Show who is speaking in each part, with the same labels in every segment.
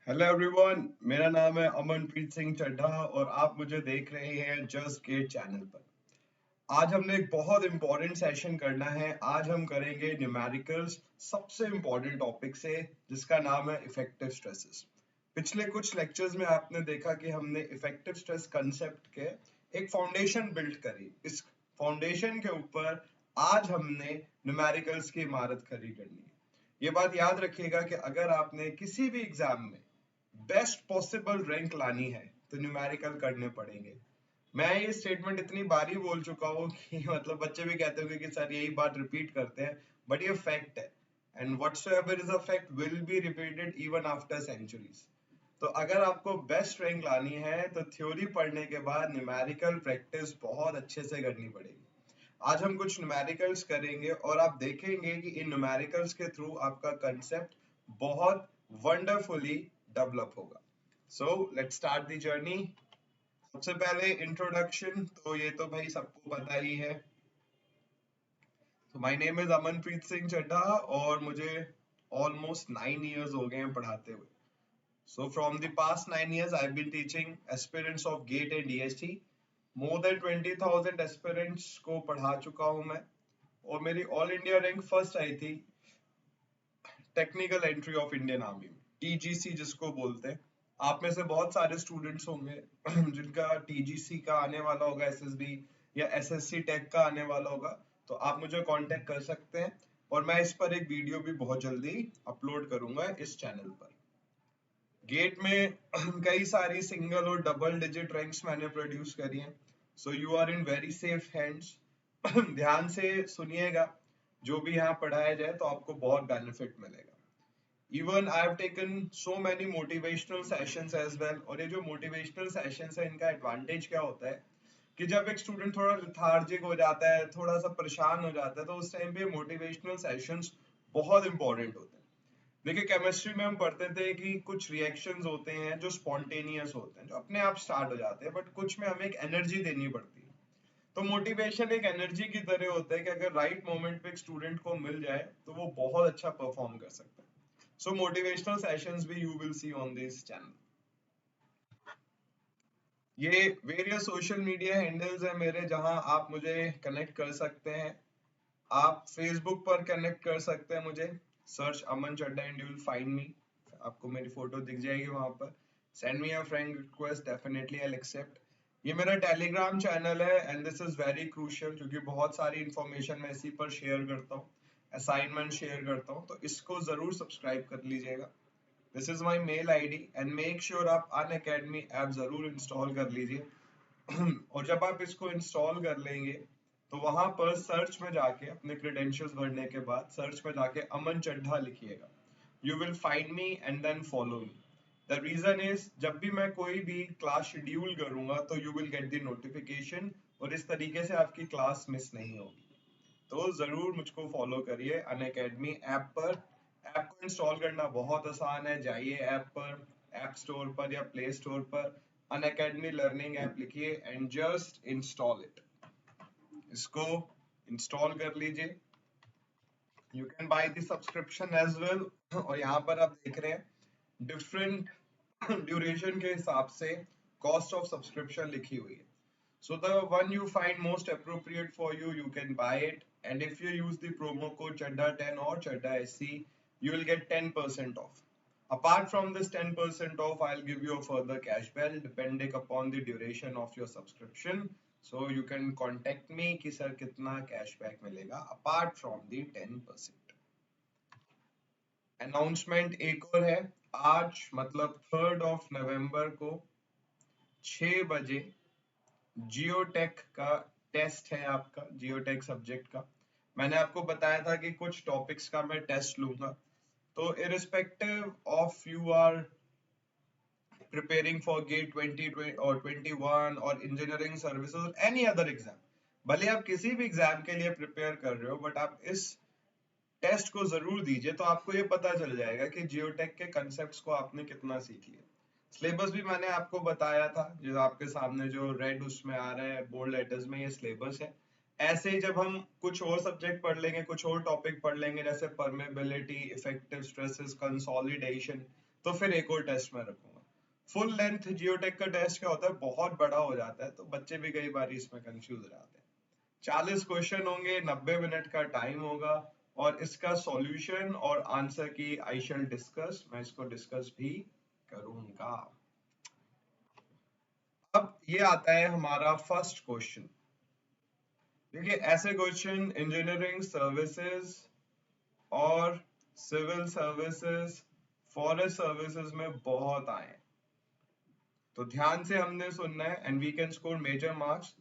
Speaker 1: Hello everyone, मेरा नाम है अमनप्रीत सिंह चड्ढा और आप मुझे देख रहे हैं जस्ट गेट चैनल पर। आज हमने एक बहुत इंपॉर्टेंट सेशन करना है। आज हम करेंगे न्यूमेरिकल्स सबसे इंपॉर्टेंट टॉपिक से, जिसका नाम है इफेक्टिव स्ट्रेसेस। पिछले कुछ लेक्चर्स में आपने देखा कि हमने इफेक्टिव स्ट्रेस कंसेप्ट के एक फाउंडेशन बिल्ड करी। इस फाउंडेशन के ऊपर आज हमने न्यूमेरिकल्स की इमारत खड़ी करनी है। ये बात याद रखिएगा कि अगर आपने किसी भी एग्जाम में बेस्ट पॉसिबल रैंक लानी है तो न्यूमेरिकल करने पड़ेंगे। मैं ये स्टेटमेंट इतनी बारी बोल चुका हूँ कि मतलब बच्चे भी कहते होंगे कि सर यही बात रिपीट करते हैं, बट ये फैक्ट है। And whatsoever is a fact will be repeated even after centuries. तो अगर आपको बेस्ट रैंक लानी है तो थ्योरी पढ़ने के बाद न्यूमेरिकल प्रैक्टिस बहुत अच्छे से करनी पड़ेगी। आज हम कुछ न्यूमेरिकल्स करेंगे और आप देखेंगे कि इन न्यूमेरिकल्स के थ्रू आपका कंसेप्ट बहुत वंडरफुली डेवलप होगा। So let's start the journey. सबसे पहले इंट्रोडक्शन, तो ये तो भाई सबको पता ही है। तो my name is Amanpreet Singh Chadha और मुझे ऑलमोस्ट 9 इयर्स हो गए हैं पढ़ाते हुए। So from the past 9 years I have been teaching aspirants of GATE and DST. More than 20,000 aspirants को पढ़ा चुका हूं मैं और मेरी ऑल इंडिया रैंक फर्स्ट आई थी technical entry of Indian Army में, टीजीसी जिसको बोलते हैं। आप में से बहुत सारे स्टूडेंट्स होंगे जिनका टीजीसी का आने वाला होगा, एसएसबी या एसएससी टेक का आने वाला होगा, तो आप मुझे कांटेक्ट कर सकते हैं और मैं इस पर एक वीडियो भी बहुत जल्दी अपलोड करूंगा इस चैनल पर। गेट में कई सारी सिंगल और डबल डिजिट रैंक्स मैंने प्रोड्यूस करी हैं, so you are in very safe hands. ध्यान से सुनिएगा, जो भी यहाँ पढ़ाया जाए तो आपको बहुत बेनिफिट मिलेगा। Even I have taken so many motivational sessions as well. और ये जो मोटिवेशनल सेशंस है, इनका एडवांटेज क्या होता है कि जब एक स्टूडेंट थोड़ा लिथार्जिक हो जाता है, थोड़ा सा परेशान हो जाता है, तो उस टाइम पे मोटिवेशनल सेशंस बहुत इंपॉर्टेंट होते हैं। देखिए, केमिस्ट्री में हम पढ़ते थे कि कुछ रिएक्शंस होते हैं जो स्पॉन्टेनियस होते हैं, जो अपने आप स्टार्ट हो जाते हैं, बट कुछ में हमें एक एनर्जी देनी पड़ती है। तो मोटिवेशन एक एनर्जी की तरह होता है कि अगर राइट मोमेंट पे एक स्टूडेंट को मिल जाए तो वो बहुत अच्छा परफॉर्म कर सकता है। So motivational sessions भी you will see on this channel. ये वेरियस सोशल मीडिया हैंडल्स है मेरे, जहां आप मुझे कनेक्ट कर सकते हैं। आप फेसबुक पर कनेक्ट कर सकते हैं मुझे, search Aman Chadha and you will find me. आपको मेरी फोटो दिख जाएगी वहां पर। Send me a friend request, definitely I will accept. ये मेरा टेलीग्राम चैनल है and this is very crucial, क्योंकि बहुत सारी इंफॉर्मेशन मैं इसी पर शेयर करता हूँ, असाइनमेंट शेयर करता हूँ, तो इसको जरूर सब्सक्राइब कर लीजिएगा। This is my mail ID and make sure आप अनअकैडमी ऐप जरूर इंस्टॉल कर लीजिए। और जब आप इसको इंस्टॉल कर लेंगे तो वहां पर सर्च में जाके अपने क्रेडेंशियल्स भरने के बाद सर्च में जाके अमन चड्ढा लिखिएगा। You will find me and then follow me. The reason is, जब भी मैं कोई भी क्लास शेड्यूल करूंगा तो you will get the notification और इस तरीके से आपकी क्लास मिस नहीं होगी। तो जरूर मुझको फॉलो करिए अनअकैडमी ऐप पर। ऐप को इंस्टॉल करना बहुत आसान है। जाइए ऐप पर, ऐप स्टोर पर या प्ले स्टोर पर अनअकैडमी लर्निंग ऐप लिखिए एंड जस्ट इंस्टॉल इट। इसको इंस्टॉल कर लीजिए। You can buy the subscription as well. और यहाँ पर आप देख रहे हैं डिफरेंट ड्यूरेशन के हिसाब से कॉस्ट ऑफ सब्सक्रिप्शन लिखी हुई है। So the one you find most appropriate for you, you can buy it. And if you use the promo code CHADDA10 or CHADDA SC, you will get 10% off. Apart from this 10% off, I'll give you a further cashback depending upon the duration of your subscription. So you can contact me कि sir कितना cashback मिलेगा apart from the 10%. Announcement एक और है। आज मतलब 3rd of November को 6 बजे जियोटेक का टेस्ट है, आपका जियोटेक सब्जेक्ट का। मैंने आपको बताया था कि कुछ टॉपिक्स का मैं टेस्ट लूंगा। तो irrespective of you are preparing for GATE 20 और 21 और इंजीनियरिंग सर्विसेज और एनी अदर एग्जाम, भले आप किसी भी एग्जाम के लिए प्रिपेयर कर रहे हो, बट आप इस टेस्ट को जरूर दीजिए, तो आपको ये पता चल जाएगा कि जियोटेक के कंसेप्ट्स को आपने कितना सीख लिया। सिलेबस भी मैंने आपको बताया था, जो आपके सामने जो रेड उसमें आ रहा है बोल्ड लेटर्स में, ये सिलेबस है। ऐसे ही जब हम कुछ और सब्जेक्ट पढ़ लेंगे, कुछ और टॉपिक पढ़ लेंगे, जैसे परमेबिलिटी, इफेक्टिव स्ट्रेसेस, कंसोलिडेशन, तो फिर एक और टेस्ट मैं रखूंगा। फुल लेंथ जियोटेक का टेस्ट क्या होता है, बहुत बड़ा हो जाता है, तो बच्चे भी कई बार इसमें कंफ्यूज हो जाते हैं। 40 क्वेश्चन होंगे, 90 मिनट का टाइम होगा, और इसका सॉल्यूशन और आंसर की आई शैल डिस्कस, मैं इसको डिस्कस भी करूंगा। अब ये आता है हमारा फर्स्ट क्वेश्चन। देखिए, ऐसे क्वेश्चन इंजीनियरिंग सर्विसेज और सिविल सर्विसेज, फॉरेस्ट सर्विसेज में बहुत आए हैं, तो ध्यान से हमने सुनना है, and we can score major marks.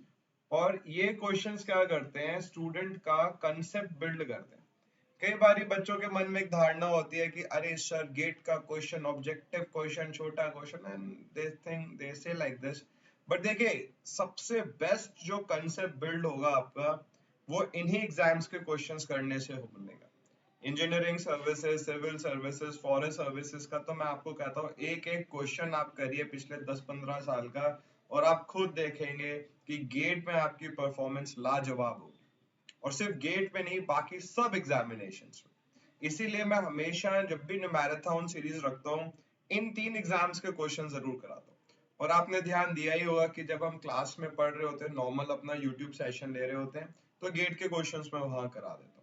Speaker 1: और ये क्वेश्चंस क्या करते हैं, स्टूडेंट का कंसेप्ट बिल्ड करते हैं। कई बार बच्चों के मन में एक धारणा होती है कि अरे सर, गेट का क्वेश्चन ऑब्जेक्टिव क्वेश्चन, छोटा question, and they think they से लाइक दिस। बट देखिए, सबसे बेस्ट जो कंसेप्ट बिल्ड होगा आपका, वो इन्हीं एग्जाम्स के क्वेश्चंस करने से हो बनेगा। Engineering services, civil services, forest services का तो मैं आपको कहता हूँ, एक एक क्वेश्चन आप करिए पिछले 10-15 साल का, और आप खुद देखेंगे कि गेट में आपकी परफॉर्मेंस लाजवाब होगी। और सिर्फ गेट में नहीं, बाकी सब एग्जामिनेशंस में। इसीलिए मैं हमेशा जब भी मैराथन सीरीज रखता हूँ, इन 3 एग्जाम्स के क्वेश्चन जरूर कराता हूँ। और आपने ध्यान दिया ही होगा कि जब हम क्लास में पढ़ रहे होते हैं, नॉर्मल अपना यूट्यूब सेशन ले रहे होते हैं, तो गेट के क्वेश्चंस मैं वहां करा देता हूँ।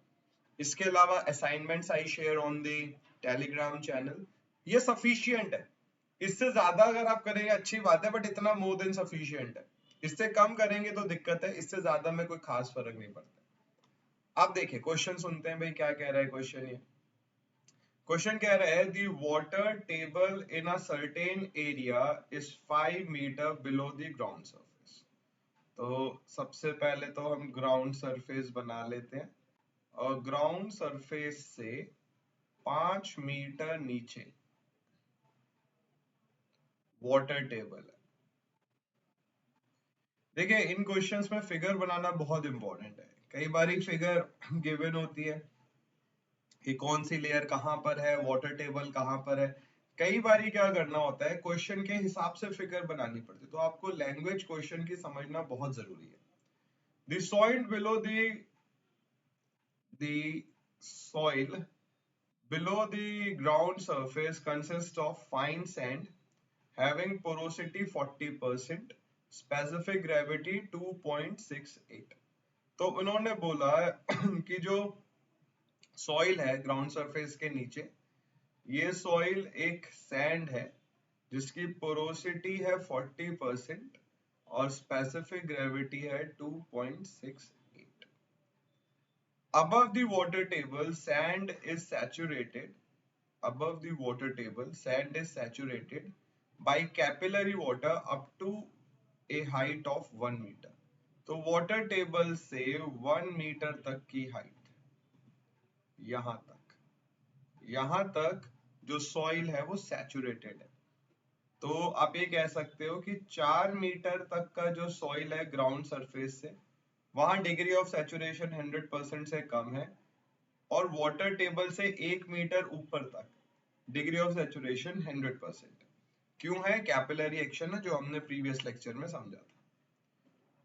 Speaker 1: इसके अलावा assignments I share on the Telegram channel, ये सफिशियंट है। इससे ज्यादा अगर आप करेंगे अच्छी बात है, बट इतना मोर देन सफिशियंट है। इससे कम करेंगे तो दिक्कत है, इससे ज्यादा में कोई खास फर्क नहीं पड़ता। आप देखिए क्वेश्चन सुनते हैं भाई, क्या कह रहा है क्वेश्चन। ये क्वेश्चन कह रहा है, the water table in a certain area is 5 metre below the ground surface. तो सबसे पहले तो हम ग्राउंड सरफेस बना लेते हैं, और ग्राउंड सरफेस से 5 मीटर नीचे वाटर टेबल है। देखिए, इन क्वेश्चंस में फिगर बनाना बहुत इंपॉर्टेंट है। कई बार फिगर गिवन होती है कि कौन सी लेयर कहां पर है, वाटर टेबल कहां पर है। कई बार क्या करना होता है, क्वेश्चन के हिसाब से फिगर बनानी पड़ती है, तो आपको लैंग्वेज क्वेश्चन की समझना बहुत जरूरी है। The soil below the soil below the ground surface consists of fine sand having porosity 40%, specific gravity 2.68। तो उन्होंने बोला कि जो सॉइल है ग्राउंड सरफेस के नीचे, ये सॉइल एक सैंड है जिसकी पोरोसिटी है 40% और स्पेसिफिक ग्रेविटी है 2.68। above the water table sand is saturated above the water table sand is saturated by capillary water up to a height of 1 meter। तो वाटर टेबल से 1 मीटर तक की हाइट, यहां तक जो सॉइल है वो सैचुरेटेड है। तो आप ये कह सकते हो कि 4 मीटर तक का जो सॉइल है ग्राउंड सरफेस से, वहां डिग्री ऑफ सैचुरेशन 100% से कम है, और वाटर टेबल से 1 मीटर ऊपर तक डिग्री ऑफ सैचुरेशन 100%। क्यों है? कैपिलरी एक्शन है, जो हमने प्रीवियस लेक्चर में समझा था।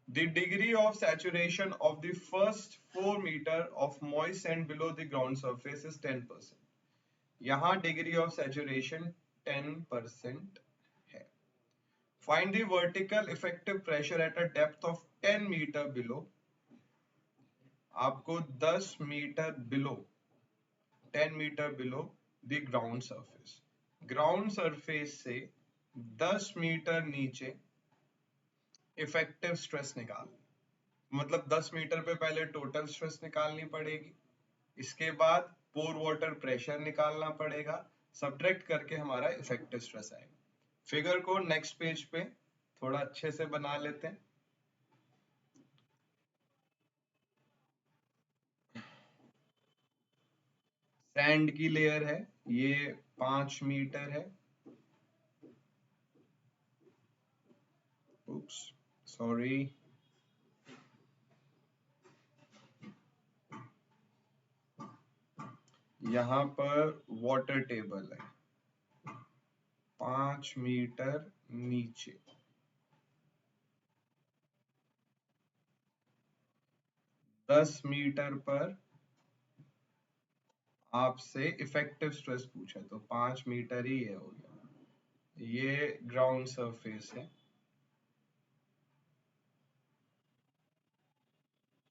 Speaker 1: The degree of saturation of the first 4 meter of moist sand below the ground surface is 10%। यहाँ डिग्री ऑफ सैचुरेशन 10% है। Find the vertical effective pressure at a depth of 10 meter below। आपको 10 metre below 10 metre below the ground surface, ground surface से 10 metre नीचे effective stress निकाल, मतलब 10 metre पे पहले total stress निकालनी पड़ेगी, इसके बाद पोर वाटर प्रेशर निकालना पड़ेगा, सब्ट्रैक्ट करके हमारा इफेक्टिव स्ट्रेस आएगा। फिगर को नेक्स्ट पेज पे थोड़ा अच्छे से बना लेते हैं। सैंड की लेयर है, ये 5 मीटर है, oops सॉरी, यहाँ पर वाटर टेबल है 5 मीटर नीचे, 10 मीटर पर आपसे इफेक्टिव स्ट्रेस पूछा तो 5 मीटर ही ये हो गया। ये ग्राउंड सरफेस है,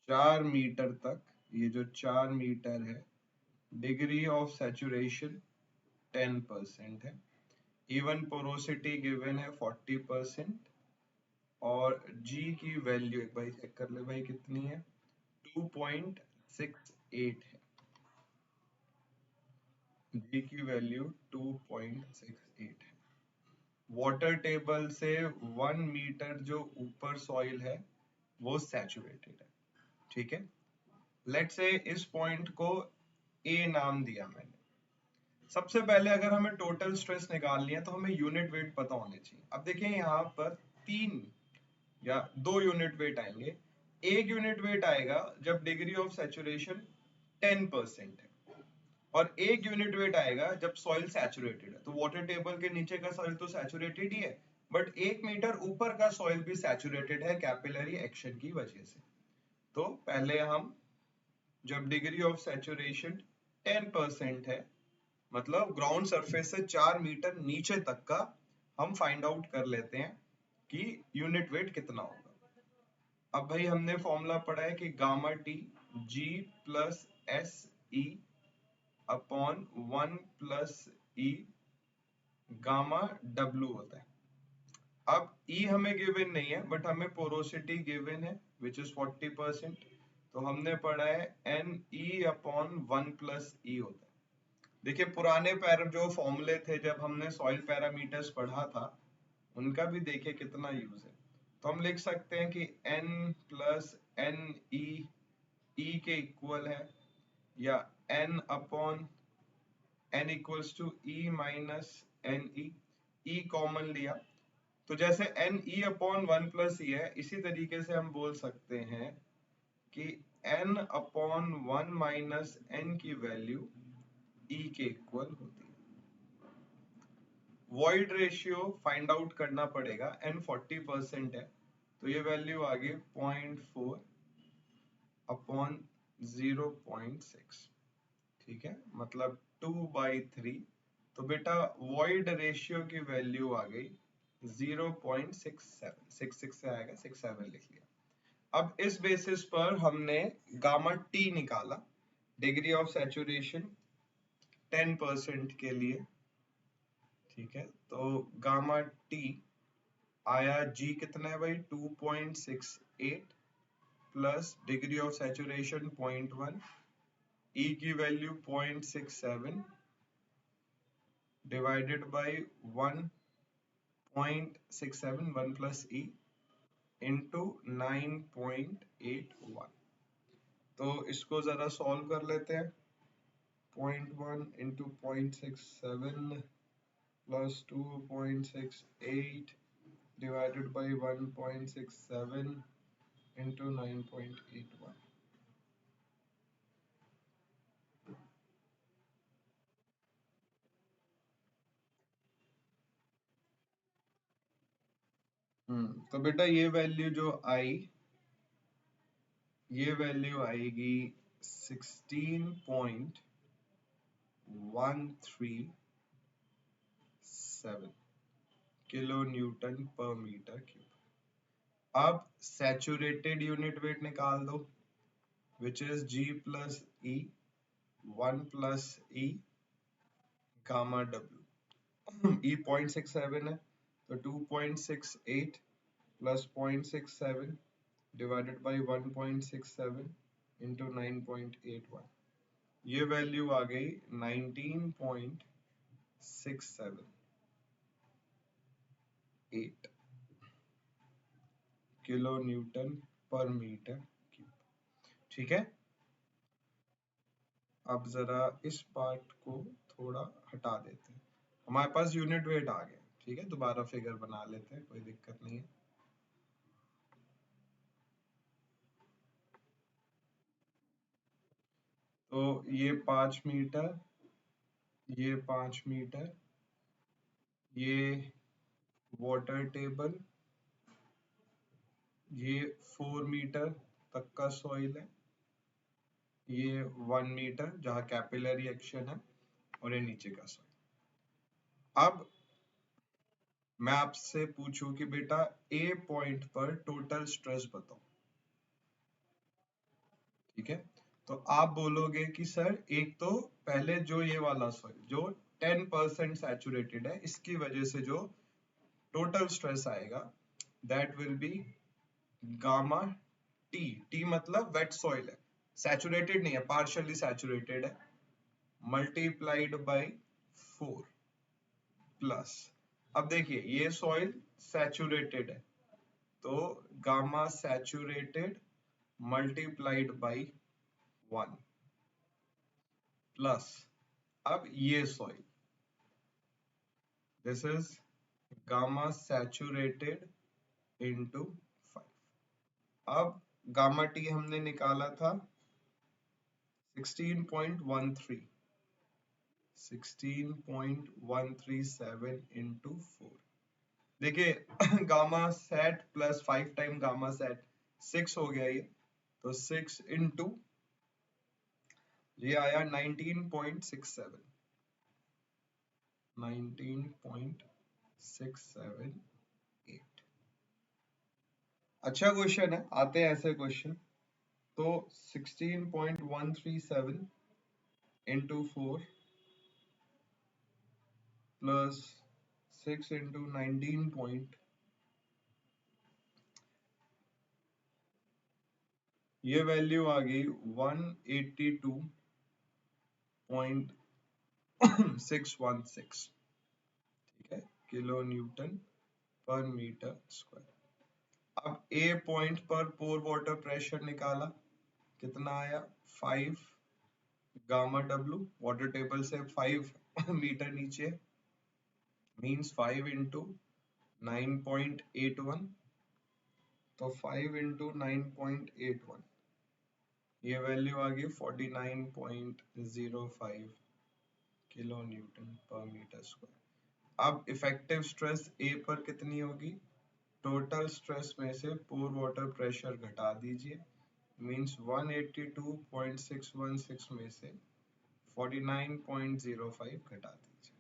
Speaker 1: 4 मीटर तक, ये जो 4 मीटर है, डिग्री ऑफ सैचुरेशन 10% है, इवन पोरोसिटी गिवन है 40%, और जी की वैल्यू एक बार चेक कर ले भाई कितनी है, 2.68 है। जी की वैल्यू 2.68 है। वाटर टेबल से 1 मीटर जो ऊपर सॉइल है वो सैचुरेटेड है, ठीक है। लेट्स से इस पॉइंट को ए नाम दिया मैंने। सबसे पहले अगर हमें टोटल स्ट्रेस निकालनी है तो हमें यूनिट वेट पता होने चाहिए। अब देखिए यहाँ पर 2 यूनिट वेट आएंगे। एक यूनिट वेट आएगा जब डिग्री ऑफ सैचुरेशन 10% है, और एक यूनिट वेट आएगा जब सॉइल सैचुरेटेड है। तो वाटर टेबल के नीचे का सॉइल तो सैचुरेटेड ही है, बट 1 मीटर ऊपर का सॉइल भी सैचुरेटेड है कैपिलरी एक्शन की वजह से। तो पहले हम, जब डिग्री ऑफ सैचुरेशन 10% है, मतलब ग्राउंड सरफेस से 4 मीटर नीचे तक का, हम फाइंड आउट कर लेते हैं कि यूनिट वेट कितना होगा। अब भाई हमने फॉर्मूला पढ़ा है कि gamma T G plus S ई upon 1 plus E gamma W होता है। अब ई हमें गिवन नहीं है, बट हमें पोरोसिटी गिवन है विच इज 40%। तो हमने पढ़ा है एन ई अपॉन 1 प्लस ई होता है। देखिए पुराने जो फॉर्मूले थे जब हमने सॉइल पैरामीटर्स पढ़ा था, उनका भी देखिए कितना यूज है। तो हम लिख सकते हैं कि n प्लस एन ई के इक्वल है, या n upon n equals to e minus n e common लिया तो जैसे n e upon 1 plus e है, इसी तरीके से हम बोल सकते हैं कि n अपॉन 1 माइनस एन की वैल्यू ई के इक्वल होती है। वॉइड रेशियो फाइंड आउट करना पड़ेगा, n 40% है तो ये वैल्यू आ गई 0.4 अपॉन 0.6, ठीक है, मतलब 2/3। तो बेटा वॉइड रेशियो की वैल्यू आ गई 0.67, 66 से आएगा 67 लिख लिया। अब इस बेसिस पर हमने गामा टी निकाला, डिग्री ऑफ सैचुरेशन 10% के लिए, ठीक है। तो गामा टी आया, जी कितना है भाई 2.68 प्लस डिग्री ऑफ सैचुरेशन 0.1, ई की value 0.67 divided by 1.67 1 plus E into 9.81। तो इसको जरा सॉल्व कर लेते हैं। 0.1 into 0.67 plus 2.68 divided by 1.67 into 9.81। तो बेटा ये वैल्यू जो आई, ये वैल्यू आएगी 16.137 किलो न्यूटन पर मीटर क्यूब। अब सैचुरेटेड यूनिट वेट निकाल दो, which is G plus E 1 plus E gamma W. E 0.67 है तो 2.68 प्लस 0.67 डिवाइडेड बाई 1.67 इंटू 9.81। ये वैल्यू आ गई 19.678 किलो न्यूटन पर मीटर क्यूब, ठीक है। अब जरा इस पार्ट को थोड़ा हटा देते हैं, हमारे पास यूनिट वेट आ गया, ठीक है। दोबारा फिगर बना लेते हैं, कोई दिक्कत नहीं है। तो ये 5 मीटर, ये 5 मीटर, ये वाटर टेबल, ये 4 मीटर तक का सॉइल है, ये 1 मीटर जहाँ कैपिलरी एक्शन है, और ये नीचे का सॉइल। अब मैं आपसे पूछूं कि बेटा ए पॉइंट पर टोटल स्ट्रेस बताओ, ठीक है? तो आप बोलोगे कि सर एक तो पहले जो ये वाला सॉइल जो 10% सैचुरेटेड है, इसकी वजह से जो टोटल स्ट्रेस आएगा that will be gamma T. T मतलब वेट सॉइल है, सैचुरेटेड नहीं है, पार्शियली सैचुरेटेड है, मल्टीप्लाइड बाय 4 प्लस, अब देखिए ये सॉइल सैचुरेटेड है, तो gamma saturated multiplied by 1 plus, अब ये soil this is gamma saturated into 5। अब गामा टी हमने निकाला था 16.13, 16.137 इंटू 4। देखिए gamma sat plus 5 time gamma sat 6 हो गया ये, तो 6 इंटू ये आया 19.67, 19.678। अच्छा क्वेश्चन है, आते हैं ऐसे क्वेश्चन। तो 16.137 इंटू 4 प्लस 6 इंटू 19 पॉइंट, ये वैल्यू आ गई 182.616, ठीक है, किलो न्यूटन पर मीटर स्क्वायर। अब ए पॉइंट पर पोर वाटर प्रेशर निकाला, कितना आया 5 गामा डब्ल्यू, वाटर टेबल से 5 मीटर नीचे, मीन्स 5 इंटू 9.81, तो 5 इंटू 9.81, ये वैल्यू आ गई 49.05 किलो न्यूटन पर मीटर स्क्वायर। अब इफेक्टिव स्ट्रेस ए पर कितनी होगी, टोटल स्ट्रेस में से पोर वाटर प्रेशर घटा दीजिए, मीन्स 182.616 में से 49.05 घटा दीजिए,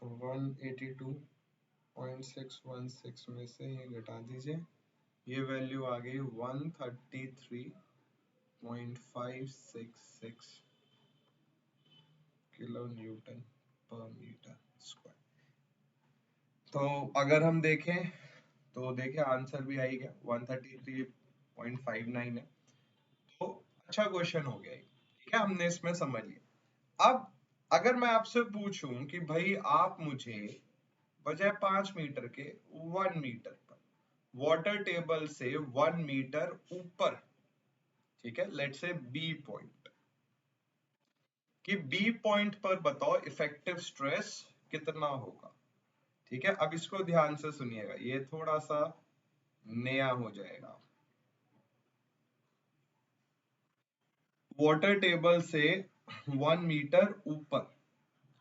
Speaker 1: तो 182.616 में से ये घटा दीजिए, ये वैल्यू आ गई 133.566 किलो न्यूटन पर मीटर स्क्वायर। तो अगर हम देखें तो देखिए आंसर भी आई गया 133.59 है, तो अच्छा क्वेश्चन हो गया, ठीक है, हमने इसमें समझ लिया। अब अगर मैं आपसे पूछूं कि भाई आप मुझे बजाय 5 मीटर के 1 मीटर पर वाटर टेबल से 1 मीटर ऊपर, ठीक है, लेट्स से बी पॉइंट, कि बी पॉइंट पर बताओ इफेक्टिव स्ट्रेस कितना होगा, ठीक है। अब इसको ध्यान से सुनिएगा, ये थोड़ा सा नया हो जाएगा। वाटर टेबल से 1 मीटर ऊपर,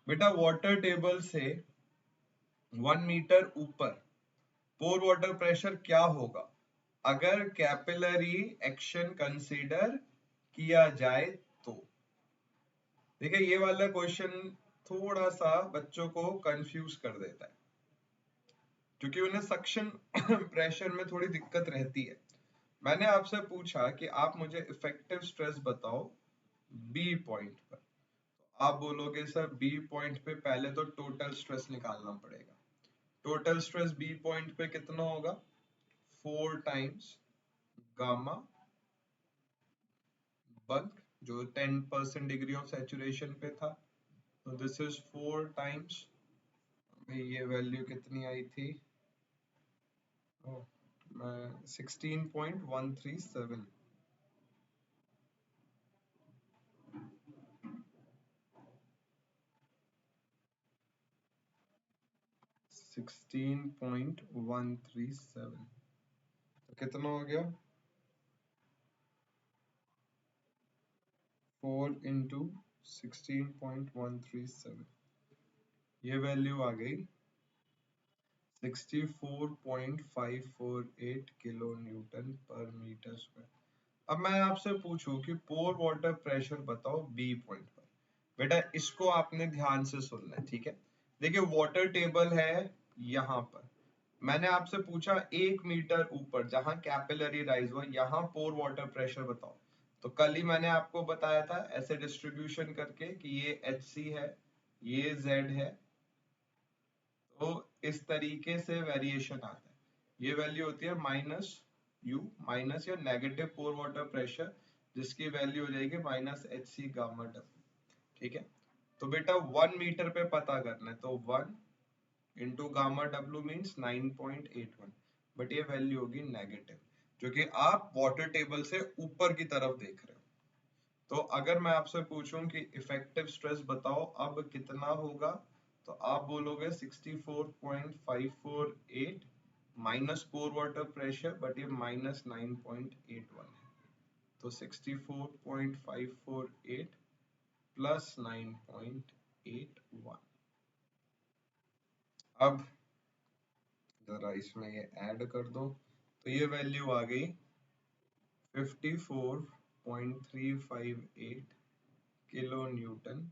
Speaker 1: बेटा वाटर टेबल से 1 मीटर ऊपर पोर वाटर प्रेशर क्या होगा अगर कैपिलरी एक्शन कंसीडर किया जाए तो। देखिए ये वाला क्वेश्चन थोड़ा सा बच्चों को कंफ्यूज कर देता है, क्योंकि उन्हें सक्शन प्रेशर में थोड़ी दिक्कत रहती है। मैंने आपसे पूछा कि आप मुझे इफेक्टिव स्ट्रेस बताओ बी पॉइंट पर, तो आप बोलोगे सर बी पॉइंट पे पहले तो टोटल स्ट्रेस निकालना पड़ेगा। टोटल स्ट्रेस बी पॉइंट पे कितना होगा, 4 टाइम्स गामा बल्क जो 10% डिग्री ऑफ सैचुरेशन पे था, तो दिस इज 4 टाइम्स, ये वैल्यू कितनी आई थी, 16.137, 16.137, तो कितना हो गया 4 इंटू 16.137, ये वैल्यू आ गई 64.548 किलो न्यूटन पर मीटर स्क्वायर। अब मैं आपसे पूछूं कि पोर वाटर प्रेशर बताओ बी पॉइंट पर, बेटा इसको आपने ध्यान से सुनना है, ठीक है। देखिए वाटर टेबल है यहाँ पर, मैंने आपसे पूछा 1 मीटर ऊपर जहां कैपिलरी राइज हुआ, यहाँ पोर वाटर प्रेशर बताओ। तो कल ही मैंने आपको बताया था ऐसे डिस्ट्रीब्यूशन करके कि ये HC है, ये Z है, तो इस तरीके से वेरिएशन आता है। ये वैल्यू होती है -U माइनस या नेगेटिव पोर वाटर प्रेशर, जिसकी वैल्यू हो जाएगी -HC गामा डब्ल्यू, ठीक है। तो बेटा 1 मीटर पे पता करना है, तो 1 into gamma W means 9.81, but ये वैल्यू होगी नेगेटिव, जो कि आप वाटर टेबल से ऊपर की तरफ देख रहे हो। तो अगर मैं आपसे पूछूं कि इफेक्टिव स्ट्रेस बताओ अब कितना होगा, तो आप बोलोगे 64.548 minus pour water pressure, but ये -9.81 है, तो 64.548 प्लस 9.81। अब जरा इसमें ये ऐड कर दो, तो ये वैल्यू आ गई 54.358 किलो न्यूटन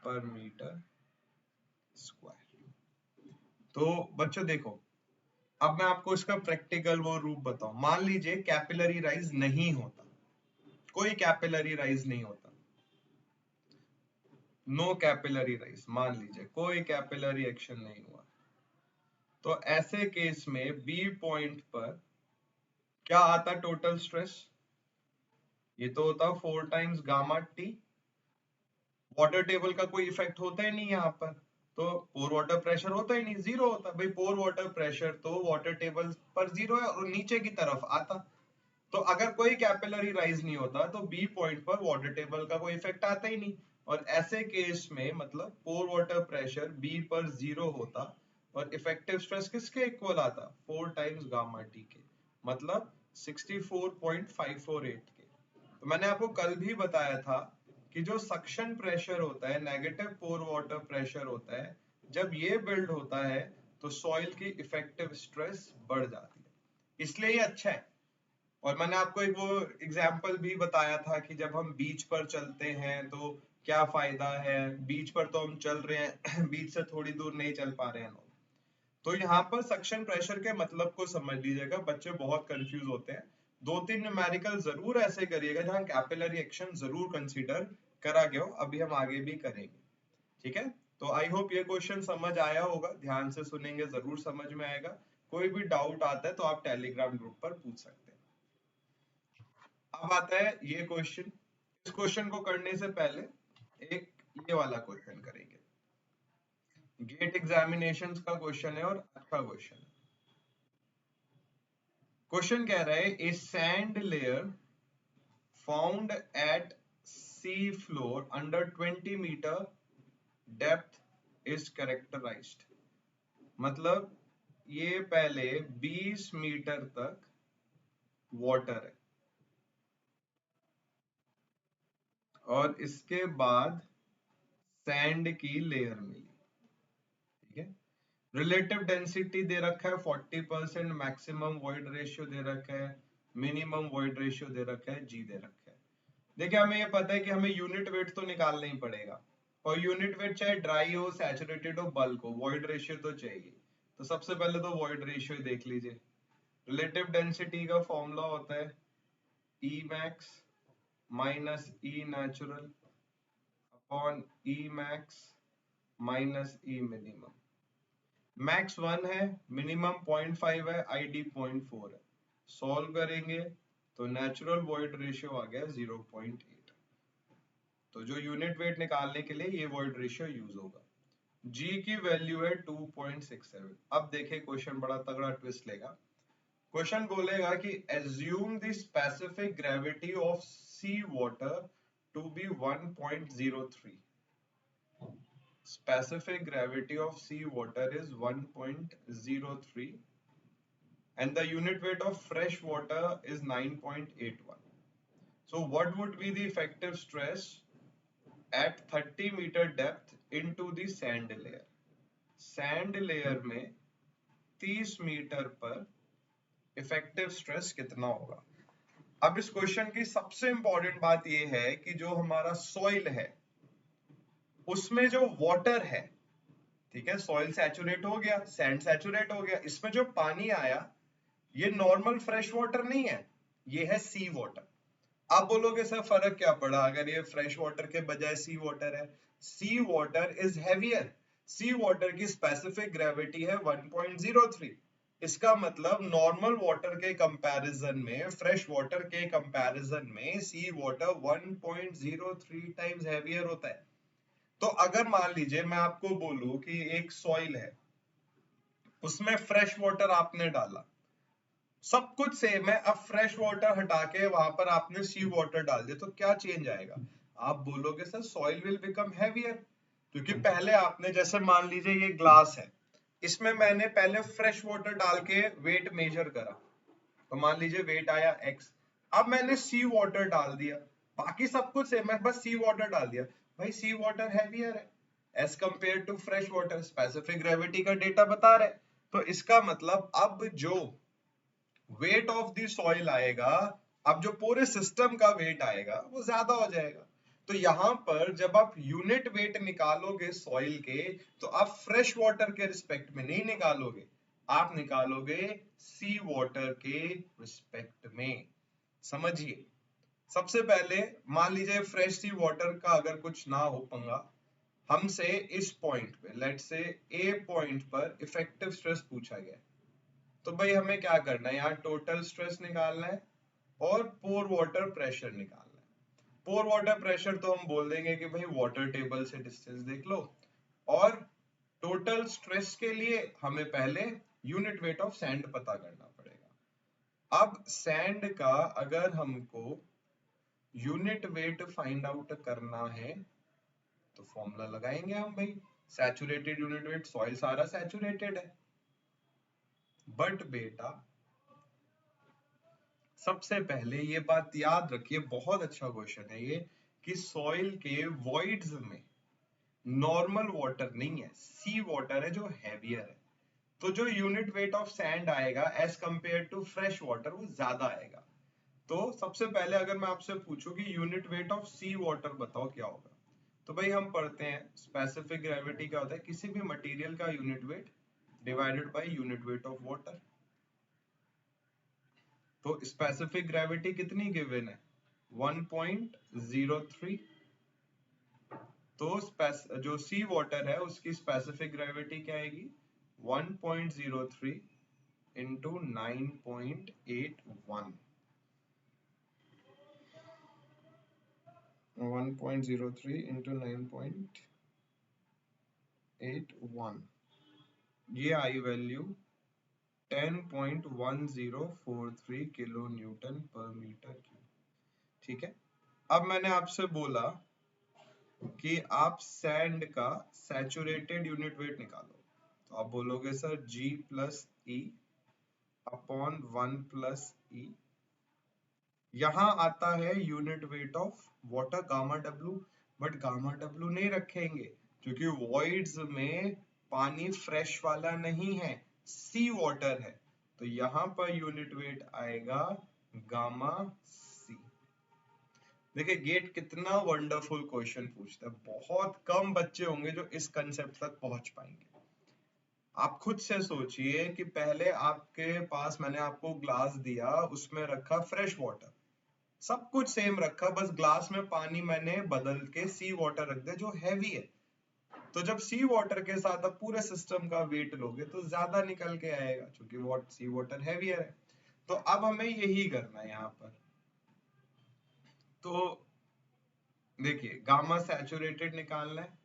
Speaker 1: पर मीटर स्क्वायर। तो बच्चों देखो, अब मैं आपको इसका प्रैक्टिकल वो रूप बताऊं। मान लीजिए कैपिलरी राइज नहीं होता, कोई कैपिलरी राइज नहीं होता, नो कैपिलरी राइज, मान लीजिए कोई कैपिलरी एक्शन नहीं हुआ, तो ऐसे केस में बी पॉइंट पर क्या आता टोटल स्ट्रेस, ये तो होता 4 times gamma T. Water table का कोई इफेक्ट होता ही नहीं यहाँ पर, तो पोर वाटर प्रेशर होता ही नहीं, जीरो होता भाई। पोर वाटर प्रेशर तो वाटर टेबल पर जीरो है और नीचे की तरफ आता। तो अगर कोई कैपिलरी राइज नहीं होता तो बी पॉइंट पर वाटर टेबल का कोई इफेक्ट आता ही नहीं, और ऐसे केस में मतलब पोर वाटर प्रेशर बी पर जीरो होता और इफेक्टिव स्ट्रेस किसके इक्वल आता, 4 टाइम्स गामा टी के, मतलब 64.548 के। तो मैंने आपको कल भी बताया था कि जो सक्शन प्रेशर होता है, नेगेटिव पोर वाटर प्रेशर होता है, जब ये बिल्ड होता है तो सॉइल की इफेक्टिव स्ट्रेस बढ़ जाती है, इसलिए ये अच्छा है। और मैंने आपको एक वो एग्जाम्पल भी बताया था कि जब हम बीच पर चलते हैं तो क्या फायदा है, बीच पर तो हम चल रहे हैं बीच से थोड़ी दूर नहीं चल पा रहे हैं लोग। तो यहाँ पर सक्शन प्रेशर के मतलब को समझ लीजिएगा, बच्चे बहुत कंफ्यूज होते हैं। 2-3 न्यूमेरिकल जरूर ऐसे करिएगा जहाँ कैपिलरी एक्शन जरूर कंसीडर करा गया हो, अभी हम आगे भी करेंगे, ठीक है। तो आई होप ये क्वेश्चन समझ आया होगा, ध्यान से सुनेंगे जरूर समझ में आएगा। कोई भी डाउट आता है तो आप टेलीग्राम ग्रुप पर पूछ सकते हैं। अब आता है ये क्वेश्चन, इस क्वेश्चन को करने से पहले एक ये वाला क्वेश्चन करेंगे, गेट एग्जामिनेशंस का क्वेश्चन है और अच्छा क्वेश्चन है। क्वेश्चन कह रहा है a sand layer found at sea floor under 20 metre depth is characterised, मतलब ये पहले 20 मीटर तक वाटर है और इसके बाद सैंड की लेयर मिली, ठीक है। रिलेटिव डेंसिटी दे रखा है 40%, मैक्सिमम वॉइड रेशियो दे रखा है, मिनिमम वॉइड रेशियो दे रखा है, जी दे रखा है। देखिए हमें ये पता है कि हमें यूनिट वेट तो निकालना ही पड़ेगा, और यूनिट वेट चाहे ड्राई हो, सैचुरेटेड हो, बल्क हो, वॉइड रेशियो तो चाहिए। तो सबसे पहले तो वॉइड रेशियो देख लीजिए। रिलेटिव डेंसिटी का फॉर्मूला होता है ई मैक्स माइनस ई natural upon E max minus ई मिनिमम। मैक्स 1 है, मिनिमम 0.5 है, आईडी 0.4 है। सॉल्व करेंगे तो नेचुरल वॉइड रेशियो आ गया 0.8। तो जो यूनिट वेट निकालने के लिए ये वॉइड रेशियो यूज होगा। जी की वैल्यू है 2.67। अब देखिए क्वेश्चन बड़ा तगड़ा ट्विस्ट लेगा। क्वेश्चन बोलेगा कि assume the specific gravity of sea water to be 1.03। Specific gravity of sea water is 1.03 and the unit weight of fresh water is 9.81. So what would be the effective stress at 30 meter depth into the sand layer? Sand layer में 30 metre पर effective stress कितना होगा? अब इस question की सबसे important बात यह है कि जो हमारा सॉइल है उसमें जो वाटर है, ठीक है, सॉइल सैचुरेट हो गया, सैंड सैचुरेट हो गया, इसमें जो पानी आया ये नॉर्मल फ्रेश वाटर नहीं है, ये है सी वाटर। आप बोलोगे सर फर्क क्या पड़ा अगर ये फ्रेश वाटर के बजाय सी वाटर है? Sea water is heavier. Sea water की स्पेसिफिक ग्रेविटी है 1.03। इसका मतलब नॉर्मल वाटर के कंपैरिजन में, फ्रेश वाटर के कंपैरिजन में सी वाटर 1.03 टाइम्स हैवियर होता है। तो अगर मान लीजिए मैं आपको बोलूं कि एक सॉइल है, उसमें फ्रेश वाटर आपने डाला, सब कुछ सेम है, अब फ्रेश वाटर हटा के वहां पर आपने सी वाटर डाल दिया, तो क्या चेंज आएगा? आप बोलोगे sir soil will become heavier, क्योंकि पहले आपने, जैसे मान लीजिए ये ग्लास है, इसमें मैंने पहले फ्रेश वाटर डाल के वेट मेजर करा, तो मान लीजिए वेट आया x। अब मैंने सी वाटर डाल दिया, बाकी सब कुछ सेम है, बस सी वाटर डाल दिया, भाई सी वाटर हैवियर है as compare to fresh water, specific gravity का डेटा बता रहे। तो इसका मतलब अब जो वेट ऑफ द सॉइल आएगा, अब जो पूरे सिस्टम का वेट आएगा वो ज्यादा हो जाएगा। तो यहां पर जब आप यूनिट वेट निकालोगे सॉइल के, तो आप फ्रेश वाटर के रिस्पेक्ट में नहीं निकालोगे, आप निकालोगे सी वाटर के रिस्पेक्ट में। समझिए, सबसे पहले मान लीजिए फ्रेश सी वाटर का अगर कुछ ना हो पंगा, हमसे इस पॉइंट पे, लेट्स से ए पॉइंट पर इफेक्टिव स्ट्रेस पूछा गया, तो भाई हमें क्या करना है, यहाँ टोटल स्ट्रेस निकालना है और पोर वाटर प्रेशर निकालना है। पोर वाटर प्रेशर तो हम बोल देंगे कि भाई वाटर टेबल से डिस्टेंस देख लो, और टोटल स्ट्रेस के लिए हमें पहले यूनिट वेट ऑफ सैंड पता करना पड़ेगा। अब सैंड का अगर हमको यूनिट वेट फाइंड आउट करना है तो फॉर्मूला लगाएंगे हम भाई, सैचुरेटेड यूनिट वेट, सॉइल सारा सैचुरेटेड है, बट बेटा सबसे पहले ये बात याद रखिए, बहुत अच्छा क्वेश्चन है ये, कि सॉइल के वॉइड्स में नॉर्मल वाटर नहीं है, सी वाटर है जो हैवियर है। तो जो यूनिट वेट ऑफ सैंड आएगा as compare to fresh water वो ज्यादा आएगा। तो सबसे पहले अगर मैं आपसे पूछूं कि unit weight of sea water बताओ क्या होगा, तो भाई हम पढ़ते हैं स्पेसिफिक ग्रेविटी क्या होता है, किसी भी मटेरियल का unit weight divided by unit weight of water. तो स्पेसिफिक ग्रेविटी कितनी गिवन है, 1.03। तो जो सी वाटर है उसकी स्पेसिफिक ग्रेविटी क्या आएगी, 1.03 इंटू 9.81, 1.03 इंटू 9.81, ये आई वैल्यू 10.1043 किलो न्यूटन पर मीटर क्यूब। ठीक है, अब मैंने आपसे बोला कि आप सैंड का सैचुरेटेड यूनिट वेट निकालो, तो आप बोलोगे sir G plus E upon 1 plus E, यहां आता है unit weight of water gamma W, but gamma W नहीं रखेंगे क्योंकि वॉइड्स में पानी फ्रेश वाला नहीं है, सी वाटर है, तो यहां पर यूनिट वेट आएगा गामा सी। देखिए गेट कितना वंडरफुल क्वेश्चन पूछता है, बहुत कम बच्चे होंगे जो इस कंसेप्ट तक पहुंच पाएंगे। आप खुद से सोचिए कि पहले आपके पास मैंने आपको ग्लास दिया, उसमें रखा फ्रेश वाटर, सब कुछ सेम रखा, बस ग्लास में पानी मैंने बदल के सी वाटर रख दिया जो हैवी है। तो जब सी वाटर के साथ आप पूरे सिस्टम का वेट लोगे तो ज्यादा निकल के आएगा, क्योंकि सी वाटर हैवियर है। तो अब हमें यही करना है यहाँ पर। तो देखिए गामा सैचुरेटेड निकालना है,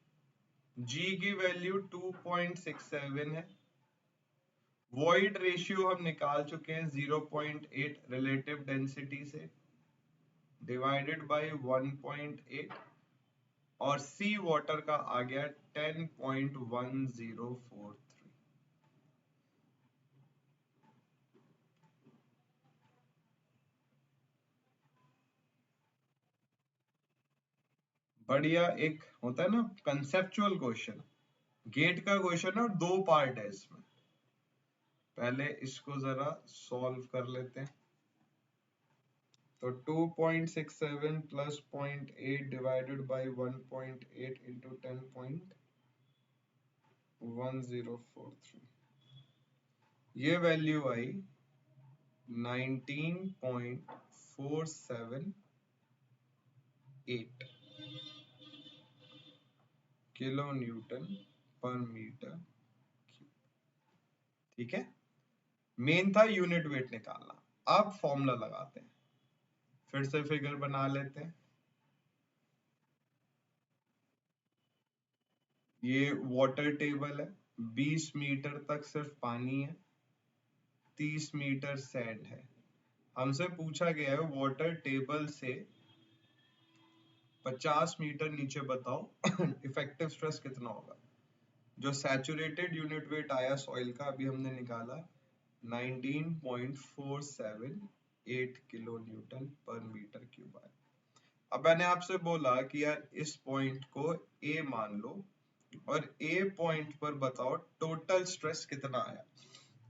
Speaker 1: G की वैल्यू 2.67 है, वॉइड रेशियो हम निकाल चुके हैं 0.8 रिलेटिव डेंसिटी से, डिवाइडेड बाय 1.8, और सी वाटर का आ गया 10.1043। बढ़िया, एक होता है ना कंसेप्चुअल क्वेश्चन, गेट का क्वेश्चन है और दो पार्ट है इसमें। पहले इसको जरा सॉल्व कर लेते हैं। तो 2.67 प्लस 0.8 डिवाइडेड बाई 1.8 इंटू 10.1043, ये वैल्यू आई 19.478 किलो न्यूटन पर मीटर। ठीक है, मेन था यूनिट वेट निकालना। अब फॉर्मूला लगाते हैं, फिर से फिगर बना लेते हैं। ये वाटर टेबल है, 20 मीटर तक सिर्फ पानी है, 30 मीटर सैंड है। हमसे पूछा गया है वाटर टेबल से 50 मीटर नीचे बताओ इफेक्टिव स्ट्रेस कितना होगा। जो सैचुरेटेड यूनिट वेट आया सॉइल का अभी हमने निकाला 19.478 किलो न्यूटन पर मीटर क्यूब आया। अब मैंने आपसे बोला कि यार इस पॉइंट को ए मान लो और ए पॉइंट पर बताओ टोटल स्ट्रेस कितना आया।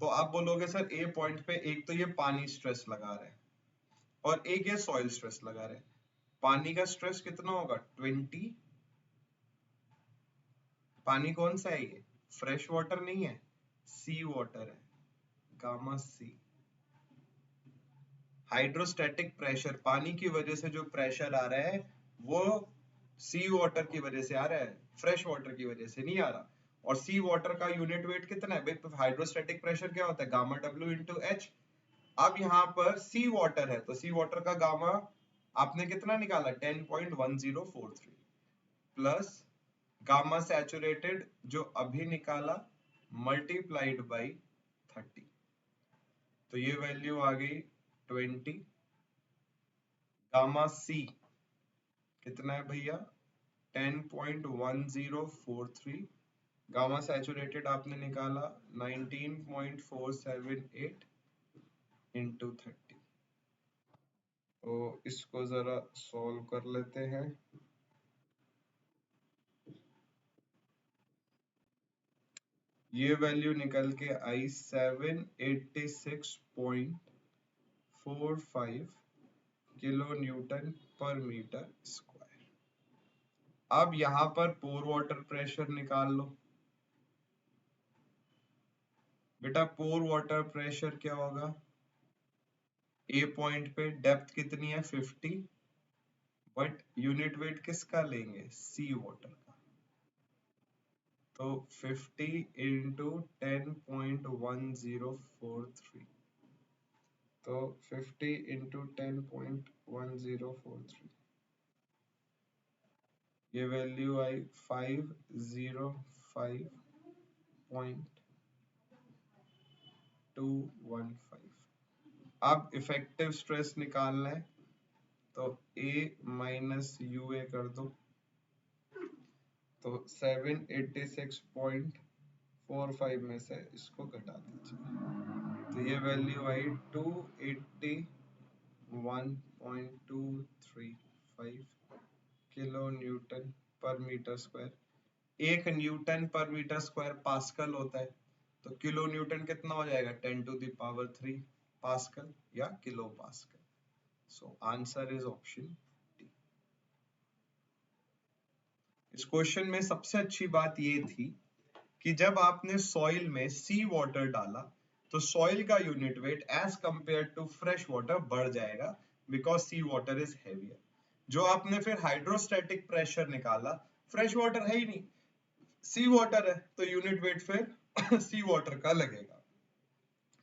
Speaker 1: तो आप बोलोगे सर ए पॉइंट पे एक तो ये पानी स्ट्रेस लगा रहे हैं और एक ये सॉइल स्ट्रेस लगा रहे हैं। पानी का स्ट्रेस कितना होगा 20। पानी कौन सा है ये, फ्रेश वाटर नहीं है, सी वाटर है, गामा सी। हाइड्रोस्टैटिक प्रेशर, पानी की वजह से जो प्रेशर आ रहा है वो सी वाटर की वजह से आ रहा है, फ्रेश वाटर की वजह से नहीं आ रहा। और सी वाटर का यूनिट वेट कितना है भाई, हाइड्रोस्टैटिक प्रेशर क्या होता है गामा डब्ल्यू इंटू एच। अब यहाँ पर सी वाटर है तो सी वाटर का गामा आपने कितना निकाला 10.1043 प्लस गामा सैचुरेटेड जो अभी निकाला मल्टीप्लाइड बाई 30, तो ये वैल्यू आ गई 20। गामा सी कितना है भैया 10.1043, गामा सैचुरेटेड आपने निकाला 19.478 इंटू 30। तो इसको जरा सॉल्व कर लेते हैं। ये वैल्यू निकल के आई 786.45 किलो न्यूटन पर मीटर स्क्वायर। अब यहां पर पोर वाटर प्रेशर निकाल लो बेटा। पोर वाटर प्रेशर क्या होगा, ए पॉइंट पे डेप्थ कितनी है 50, बट यूनिट वेट किसका लेंगे सी वाटर का। तो 50 इंटू 10.1043, तो 50 इंटू 10.1043, ये वैल्यू आई 505.215। अब इफेक्टिव स्ट्रेस निकालना है तो A माइनस यू ए कर दो, तो 786.45 में से इसको घटा दीजिए, तो ये वैल्यू आई 281.235 किलो न्यूटन पर मीटर स्क्वायर। एक न्यूटन पर मीटर स्क्वायर पास्कल होता है, तो किलो न्यूटन कितना हो जाएगा 10⁻³ पास्कल या kilo pascal. So answer is option D. इस क्वेश्चन में सबसे अच्छी बात ये थी कि जब आपने सॉइल में सी वाटर डाला तो सॉइल का unit weight as compare to fresh water बढ़ जाएगा because sea water is heavier. जो आपने फिर हाइड्रोस्टैटिक प्रेशर निकाला, फ्रेश वाटर है ही नहीं, सी वाटर है, तो यूनिट वेट फिर सी वाटर का लगेगा।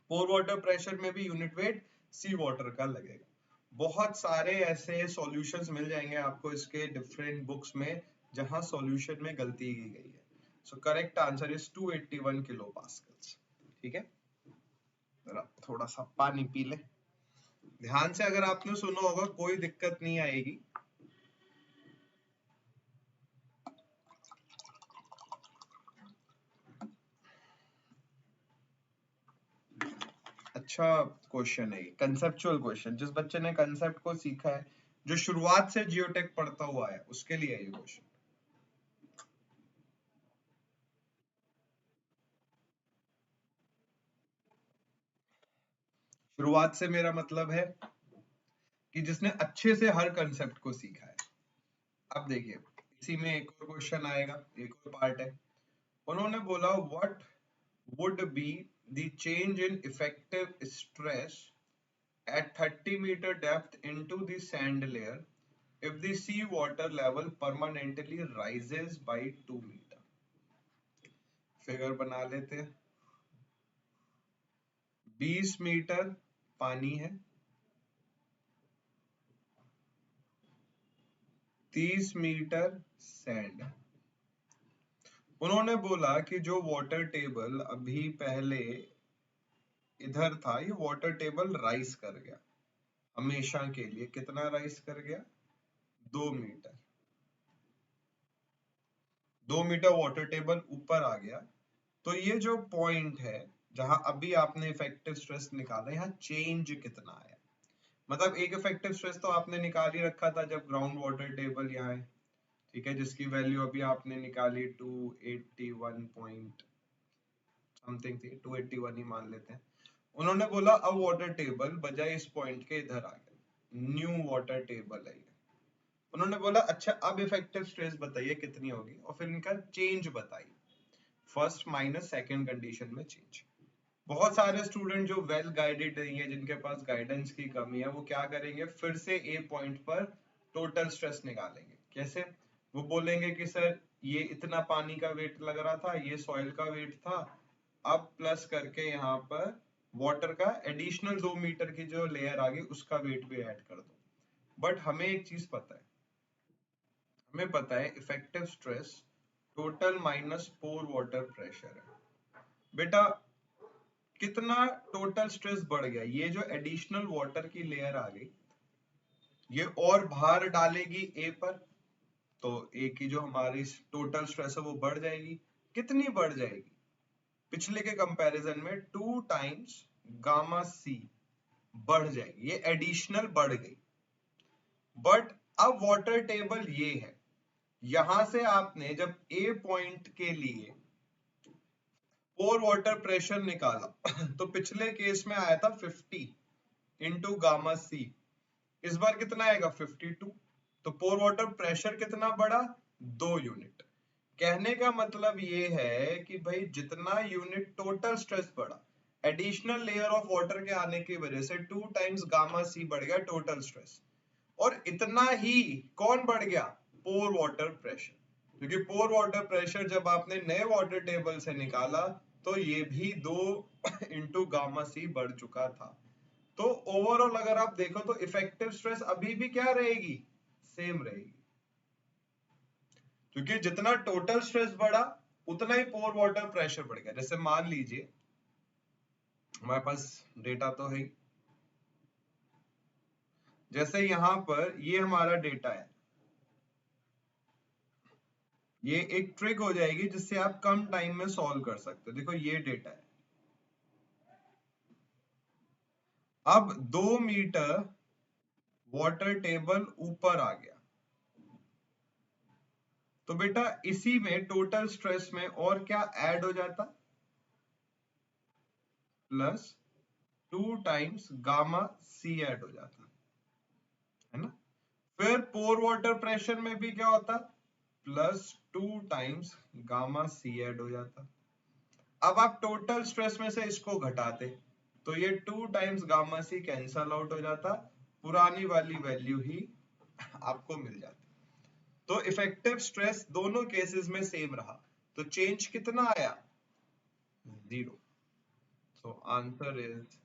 Speaker 1: पोर वाटर प्रेशर में भी यूनिट वेट सी वाटर का लगेगा। बहुत सारे ऐसे सॉल्यूशंस मिल जाएंगे आपको इसके डिफरेंट बुक्स में जहां सॉल्यूशन में गलती की गई है। So correct answer is 281 kilo pascals. ठीक है, जरा थोड़ा सा पानी पी ले ध्यान से, अगर आपने सुना होगा कोई दिक्कत नहीं आएगी। अच्छा क्वेश्चन है, कंसेप्चुअल क्वेश्चन। जिस बच्चे ने कंसेप्ट को सीखा है, जो शुरुआत से जियोटेक पढ़ता हुआ है, उसके लिए ये क्वेश्चन। शुरुआत से मेरा मतलब है कि जिसने अच्छे से हर कंसेप्ट को सीखा है। अब देखिए इसी में एक और क्वेश्चन आएगा, एक और पार्ट है। उन्होंने बोला what would be the change in effective stress at 30 meter depth into the sand layer if the sea water level permanently rises by 2 meter। Figure बना लेते हैं। 20 मीटर पानी है, 30 मीटर सैंड। उन्होंने बोला कि जो वाटर टेबल अभी पहले इधर था, ये वाटर टेबल राइज कर गया हमेशा के लिए। कितना राइज कर गया? 2 मीटर। 2 मीटर वाटर टेबल ऊपर आ गया। तो ये जो पॉइंट है जहां अभी आपने इफेक्टिव स्ट्रेस निकाला, यहाँ चेंज कितना आया? मतलब एक इफेक्टिव स्ट्रेस तो आपने निकाल ही रखा था जब ग्राउंड वाटर टेबल यहाँ है, ठीक है, जिसकी वैल्यू अभी आपने निकाली 281 पॉइंट समथिंग थी, 281 ही मान लेते हैं। उन्होंने बोला अब वाटर टेबल बजाय इस पॉइंट के इधर आ गया, न्यू वाटर टेबल है। उन्होंने बोला अच्छा अब इफेक्टिव स्ट्रेस बताइए कितनी होगी, और फिर इनका चेंज बताइए, फर्स्ट माइनस सेकंड कंडीशन में चेंज। बहुत सारे स्टूडेंट जो वेल गाइडेड नहीं है, जिनके पास गाइडेंस की कमी है, वो क्या करेंगे, फिर से ए पॉइंट पर टोटल स्ट्रेस निकालेंगे। कैसे? वो बोलेंगे कि सर ये इतना पानी का वेट लग रहा था, ये सॉइल का वेट था, अब प्लस करके यहाँ पर वाटर का एडिशनल 2 मीटर की जो लेयर आ गई उसका वेट भी ऐड कर दो। बट हमें एक चीज पता है, हमें पता है इफेक्टिव स्ट्रेस टोटल माइनस पोर वाटर प्रेशर है। बेटा कितना टोटल स्ट्रेस बढ़ गया, ये जो एडिशनल वाटर की लेयर आ गई ये और भार डालेगी ए पर, तो ए की जो हमारी टोटल स्ट्रेस है वो बढ़ जाएगी। कितनी बढ़ जाएगी? पिछले के कंपैरिजन में 2 टाइम्स गामा सी बढ़ जाएगी, ये एडिशनल बढ़ गई। बट अब वाटर टेबल ये है, यहां से आपने जब ए पॉइंट के लिए पोर वाटर प्रेशर निकाला तो पिछले केस में आया था 50 इंटू गामा सी, इस बार कितना आएगा 52। तो पोर वाटर प्रेशर कितना बढ़ा? 2 यूनिट। कहने का मतलब ये है कि भाई जितना यूनिट टोटल स्ट्रेस बढ़ा, एडिशनल लेयर ऑफ वाटर के आने की वजह से 2 टाइम्स गामा सी बढ़ गया टोटल स्ट्रेस, और इतना ही कौन बढ़ गया? पोर वाटर प्रेशर। क्योंकि पोर वाटर प्रेशर जब आपने नए वाटर टेबल से निकाला तो ये भी 2 इंटू गामा सी बढ़ चुका था। तो ओवरऑल अगर आप देखो तो इफेक्टिव स्ट्रेस अभी भी क्या रहेगी? सेम रहेगी, क्योंकि जितना टोटल स्ट्रेस बढ़ा उतना ही पोर वाटर प्रेशर बढ़ गया। जैसे मान लीजिए हमारे पास डेटा तो है, जैसे यहां पर ये हमारा डेटा है, ये एक ट्रिक हो जाएगी जिससे आप कम टाइम में सॉल्व कर सकते हो। देखो ये डेटा है, अब 2 मीटर वाटर टेबल ऊपर आ गया, तो बेटा इसी में टोटल स्ट्रेस में और क्या ऐड हो जाता? प्लस 2 टाइम्स गामा सी ऐड हो जाता है ना। फिर पोर वाटर प्रेशर में भी क्या होता? प्लस 2 टाइम्स गामा सी ऐड हो जाता। अब आप टोटल स्ट्रेस में से इसको घटाते तो ये 2 टाइम्स गामा सी कैंसल आउट हो जाता, पुरानी वाली वैल्यू ही आपको मिल जाती। तो इफेक्टिव स्ट्रेस दोनों केसेस में सेम रहा, तो चेंज कितना आया? 0। So answer is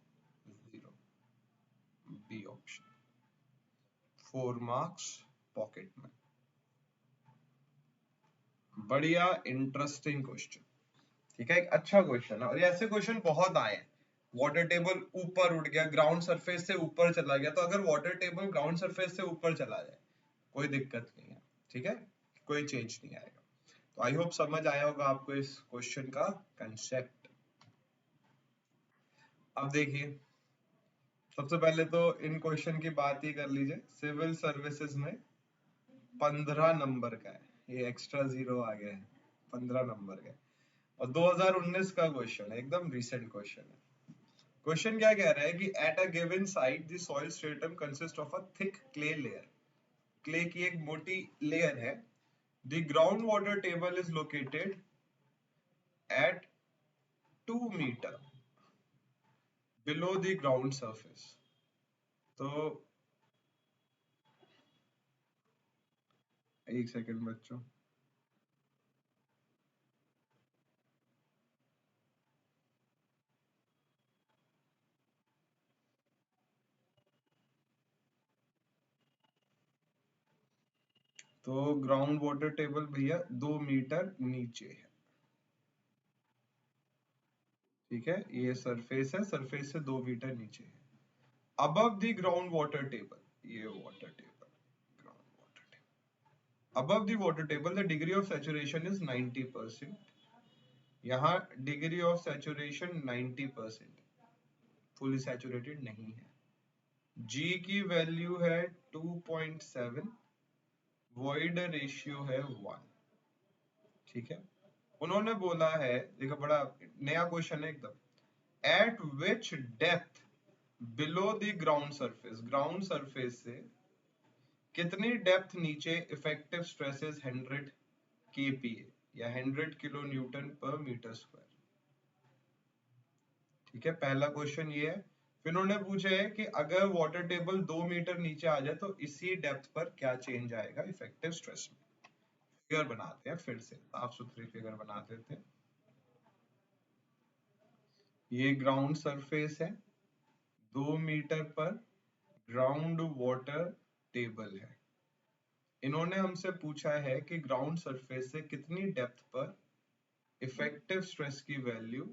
Speaker 1: 0, B option. 4 marks pocket में। बढ़िया इंटरेस्टिंग क्वेश्चन, ठीक है, एक अच्छा क्वेश्चन है, और ऐसे क्वेश्चन बहुत आए हैं। वाटर टेबल ऊपर उठ गया, ग्राउंड सरफेस से ऊपर चला गया, तो अगर वाटर टेबल ग्राउंड सरफेस से ऊपर चला जाए कोई दिक्कत नहीं है, ठीक है, कोई चेंज नहीं आएगा। तो आई होप समझ आया होगा आपको इस क्वेश्चन का कंसेप्ट। अब देखिए सबसे पहले तो इन क्वेश्चन की बात ही कर लीजिए। सिविल सर्विसेज में 15 नंबर का है, ये एक्स्ट्रा 0 आ गया है, 15 नंबर का, और 2019 का क्वेश्चन है, एकदम रिसेंट क्वेश्चन है। क्वेश्चन क्या कह रहा है कि at a given site the soil stratum consist of a thick clay layer, clay की एक मोटी लेयर है, the ground water table is located at 2 metre below the ground surface. तो एक सेकंड बच्चों, तो ग्राउंड वाटर टेबल भैया 2 metre नीचे है, ठीक है, ये सरफेस है, सरफेस से 2 मीटर नीचे है। Above the ground water table, ये water table, ground water table, above the water table the degree of saturation is 90%। यहाँ degree of saturation 90%, fully saturated नहीं है। जी की वैल्यू है 2.7, वॉइड रेशियो है 1, ठीक है। उन्होंने बोला है, देखो बड़ा नया क्वेश्चन है एकदम, eight which depth below the ground surface, ground surface से कितनी डेप्थ नीचे इफेक्टिव स्ट्रेस इज 100 kPa या 100 किलो न्यूटन पर मीटर स्क्वायर, ठीक है, पहला क्वेश्चन ये है। फिर उन्होंने पूछा है कि अगर वाटर टेबल 2 मीटर नीचे आ जाए तो इसी डेप्थ पर क्या चेंज आएगा इफेक्टिव स्ट्रेस में। फिगर बनाते हैं, फिर से साफ सुथरी फिगर बना देते हैं। ये ग्राउंड सरफेस है, 2 मीटर पर ग्राउंड वाटर टेबल है। इन्होंने हमसे पूछा है कि ग्राउंड सरफेस से कितनी डेप्थ पर इफेक्टिव स्ट्रेस की वैल्यू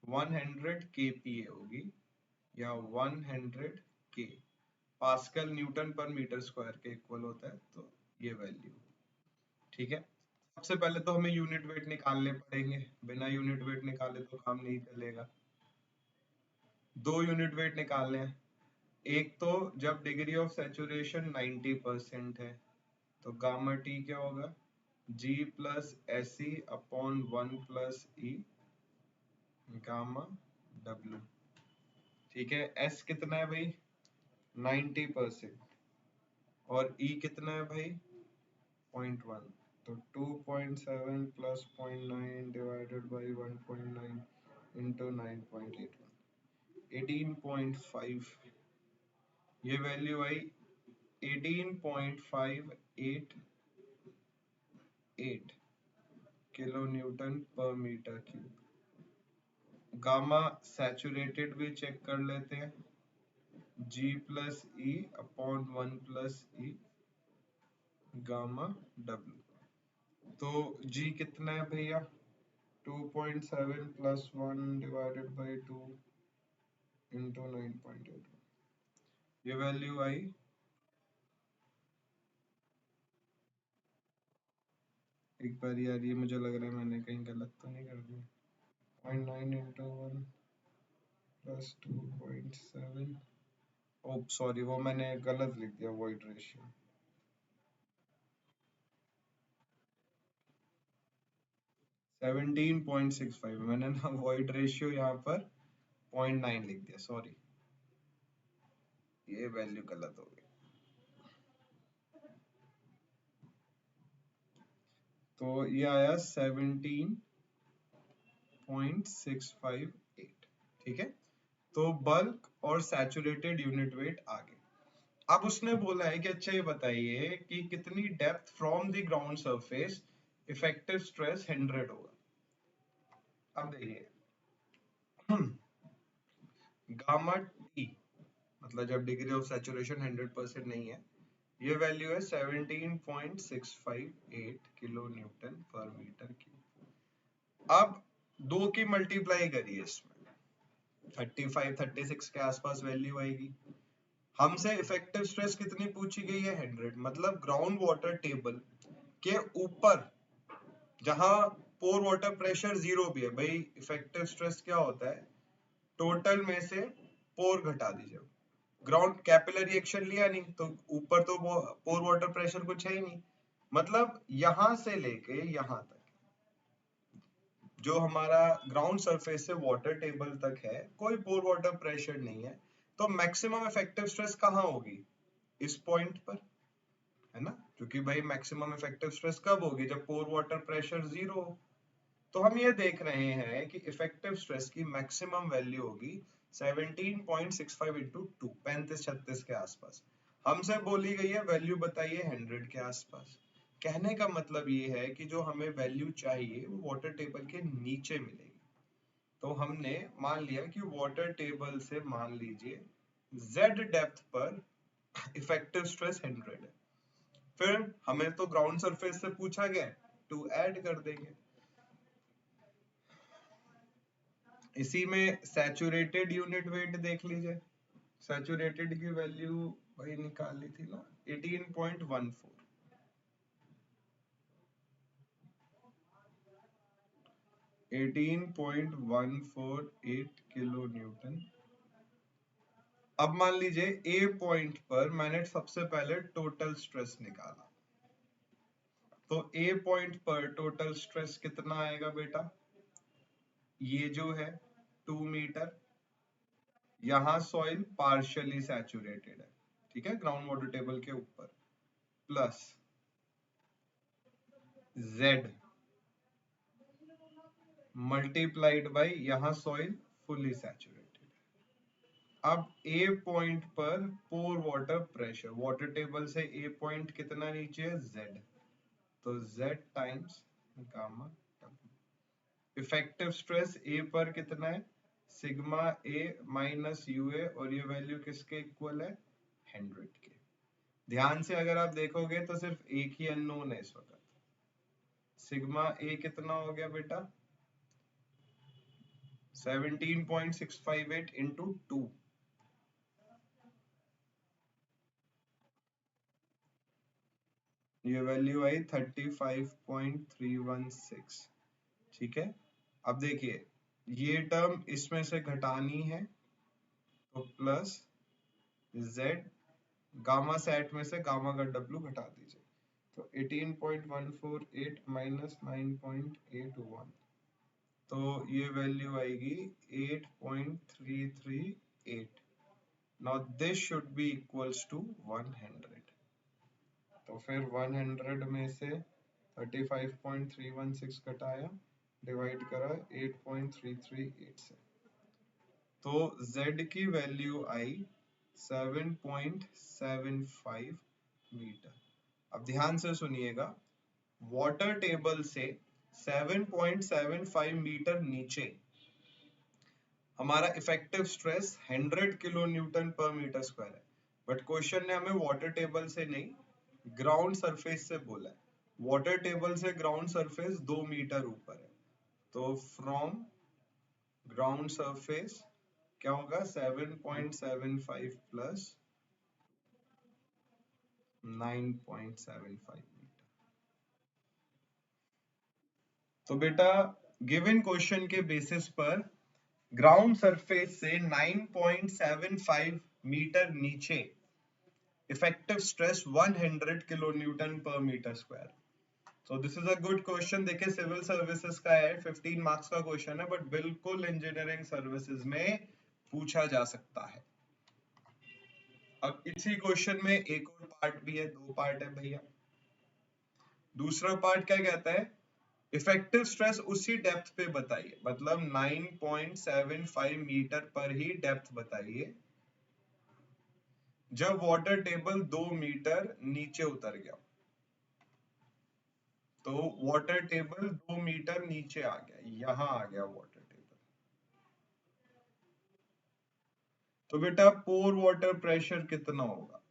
Speaker 1: 100 kPa होगी या 100 K, पास्कल न्यूटन पर मीटर स्क्वायर के इक्वल होता है, तो ये वैल्यू, ठीक है। सबसे पहले तो हमें यूनिट वेट निकालने पड़ेंगे, बिना यूनिट वेट निकाले तो काम नहीं चलेगा। 2 यूनिट वेट निकालने हैं। एक तो जब डिग्री ऑफ सैचुरेशन 90% है तो गामा टी क्या होगा, G प्लस एस ई upon 1 plus E gamma W, ठीक है। S कितना है भाई, 90%, और E कितना है भाई, 0.1, तो 2.7 प्लस 0.9 डिवाइडेड बाई 1.9 इंटू 9.81, 18.5, ये वैल्यू आई 18.588 किलो न्यूटन पर मीटर क्यूब। गामा सैचुरेटेड भी चेक कर लेते हैं, G plus E upon 1 plus E gamma W, तो G कितना है भैया, 2.7 प्लस 1 डिवाइडेड बाई 2 इंटू 9.81, ये वैल्यू आई, एक बार यार ये मुझे लग रहा है मैंने कहीं गलत तो नहीं कर दिया, 0.9 इंटू 1 प्लस 2.7, ओ सॉरी वो मैंने गलत लिख दिया, वॉइड रेशियो 17.65, मैंने ना वॉइड रेशियो यहाँ पर 0.9 लिख दिया, सॉरी ये वैल्यू गलत हो गई। तो ये आया 17.658, ठीक है। तो बल्क और सैचुरेटेड यूनिट वेट आ गए। अब उसने बोला है कि अच्छा ये बताइए कि कितनी depth from the ground surface effective stress 100 होगा। अब देखिए गामा टी मतलब जब डिग्री ऑफ सैचुरेशन 100% नहीं है, ये वैल्यू है 17.658 किलो न्यूटन पर मीटर क्यूब। अब 2 की मल्टीप्लाई करिए इसमें, 35 36 के आसपास वैल्यू आएगी। हमसे इफेक्टिव स्ट्रेस कितनी पूछी गई है, 100, मतलब ग्राउंड वाटर टेबल के ऊपर जहां पोर वाटर प्रेशर 0 भी है, भाई इफेक्टिव स्ट्रेस क्या होता है, टोटल में से पोर घटा दीजिए। ग्राउंड कैपिलरी एक्शन लिया नहीं तो ऊपर तो वो पोर वाटर प्रेशर कुछ है ही नहीं, मतलब यहां से लेके यहां तक जो हमारा ग्राउंड सरफेस से वाटर टेबल तक है, कोई पोर वाटर प्रेशर नहीं है, तो मैक्सिमम इफेक्टिव स्ट्रेस कहाँ होगी? इस पॉइंट पर, है ना? क्योंकि भाई मैक्सिमम इफेक्टिव स्ट्रेस कब होगी? जब पोर वाटर प्रेशर 0 हो। तो हम ये देख रहे हैं कि इफेक्टिव स्ट्रेस की मैक्सिमम वैल्यू होगी 17.65 इंटू 2, 35-36 के आसपास। हमसे बोली गई है वैल्यू बताइए 100 के आसपास। कहने का मतलब ये है कि जो हमें वैल्यू चाहिए वो वाटर टेबल के नीचे मिलेगी। तो हमने मान लिया कि वाटर टेबल से मान लीजिए z डेप्थ पर इफेक्टिव स्ट्रेस 100 है। फिर हमें तो ग्राउंड सरफेस से पूछा गया, टू ऐड कर देंगे। इसी में सैचुरेटेड यूनिट वेट देख लीजिए। सैचुरेटेड की वैल्यू वही निकाली थी ना, 18.14। 18.148 किलो न्यूटन। अब मान लीजिए ए पॉइंट पर मैंने सबसे पहले टोटल स्ट्रेस निकाला, तो ए पॉइंट पर टोटल स्ट्रेस कितना आएगा बेटा? ये जो है 2 मीटर, यहां सॉइल पार्शियली सैचुरेटेड है, ठीक है, ग्राउंड वाटर टेबल के ऊपर, प्लस Z मल्टीप्लाइड बाई यहां सॉइल फुली सैचुरेटेड। अब ए पॉइंट पर pore water pressure, water table से ए पॉइंट कितना नीचे है? Z, तो Z times gamma. Effective stress A पर कितना है? सिग्मा ए माइनस यूए, और ये वैल्यू किसके इक्वल है? 100 के। ध्यान से अगर आप देखोगे तो सिर्फ एक ही अननोन है इस वक्त। सिग्मा ए कितना हो गया बेटा? 17.658 इंटू 2, ये वैल्यू आई 35.316, ठीक है। अब देखिए ये टर्म इसमें से घटानी है, तो प्लस Z गामा सेट में से गामा का W घटा दीजिए, तो 18.148 माइनस 9.81, तो ये वैल्यू आएगी 8.338। Now this should be equals to 100। तो फिर 100 में से 35.316 घटाया, डिवाइड करा 8.338 से, तो Z की वैल्यू आई 7.75 मीटर। अब ध्यान से सुनिएगा, वाटर टेबल से 7.75 मीटर नीचे हमारा इफेक्टिव स्ट्रेस 100 किलो न्यूटन पर मीटर स्क्वायर है, बट क्वेश्चन ने हमें वाटर टेबल से नहीं, ग्राउंड सरफेस से बोला है। वाटर टेबल से ग्राउंड सरफेस 2 मीटर ऊपर है, तो फ्रॉम ग्राउंड सरफेस क्या होगा? 7.75 प्लस 9.75 मीटर। तो बेटा गिवन क्वेश्चन के बेसिस पर ग्राउंड सरफेस से 9.75 मीटर नीचे इफेक्टिव स्ट्रेस 100 किलो न्यूटन पर metre square. So this is a good question. देखिए सिविल सर्विसेज का है, 15 मार्क्स का क्वेश्चन है, बट बिल्कुल इंजीनियरिंग सर्विसेज में पूछा जा सकता है। अब इसी क्वेश्चन में एक और पार्ट भी है, 2 पार्ट है भैया। दूसरा पार्ट क्या कहता है? इफेक्टिव स्ट्रेस उसी डेप्थ पे बताइए, मतलब 9.75 मीटर पर ही डेप्थ बताइए जब वाटर टेबल 2 मीटर नीचे उतर गया। तो वाटर टेबल 2 मीटर नीचे आ गया, यहां आ गया वाटर टेबल। तो बेटा पोर वाटर प्रेशर कितना होगा?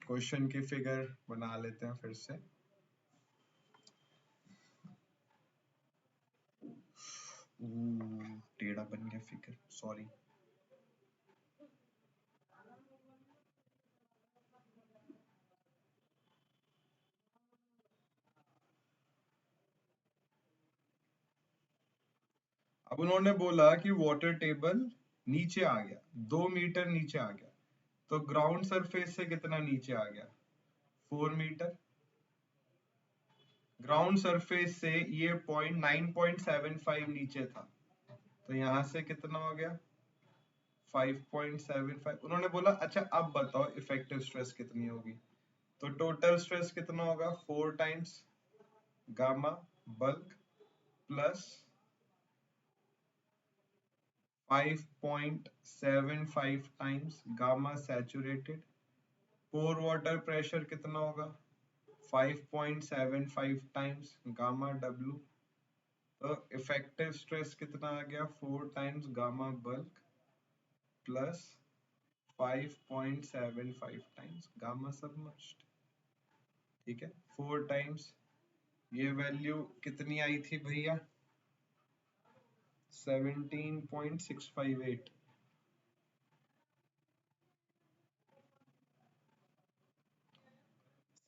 Speaker 1: क्वेश्चन की फिगर बना लेते हैं फिर से। टेढ़ा बन गया फिगर, सॉरी। अब उन्होंने बोला कि वाटर टेबल नीचे आ गया, 2 मीटर नीचे आ गया, तो ग्राउंड सरफेस से कितना नीचे आ गया? 4 मीटर। ग्राउंड सरफेस से ये पॉइंट 9.75 नीचे था, तो यहाँ से कितना हो गया 5.75। उन्होंने बोला अच्छा अब बताओ इफेक्टिव स्ट्रेस कितनी होगी, तो टोटल स्ट्रेस कितना होगा 4 times gamma bulk plus 5.75 times gamma saturated. Pore water pressure कितना होगा 5.75 टाइम्स गामा डब्ल्यू। तो इफेक्टिव स्ट्रेस कितना आ गया 4 times gamma bulk plus 5.75 times gamma submerged. ठीक है, 4 टाइम्स ये वैल्यू कितनी आई थी भैया 17.658।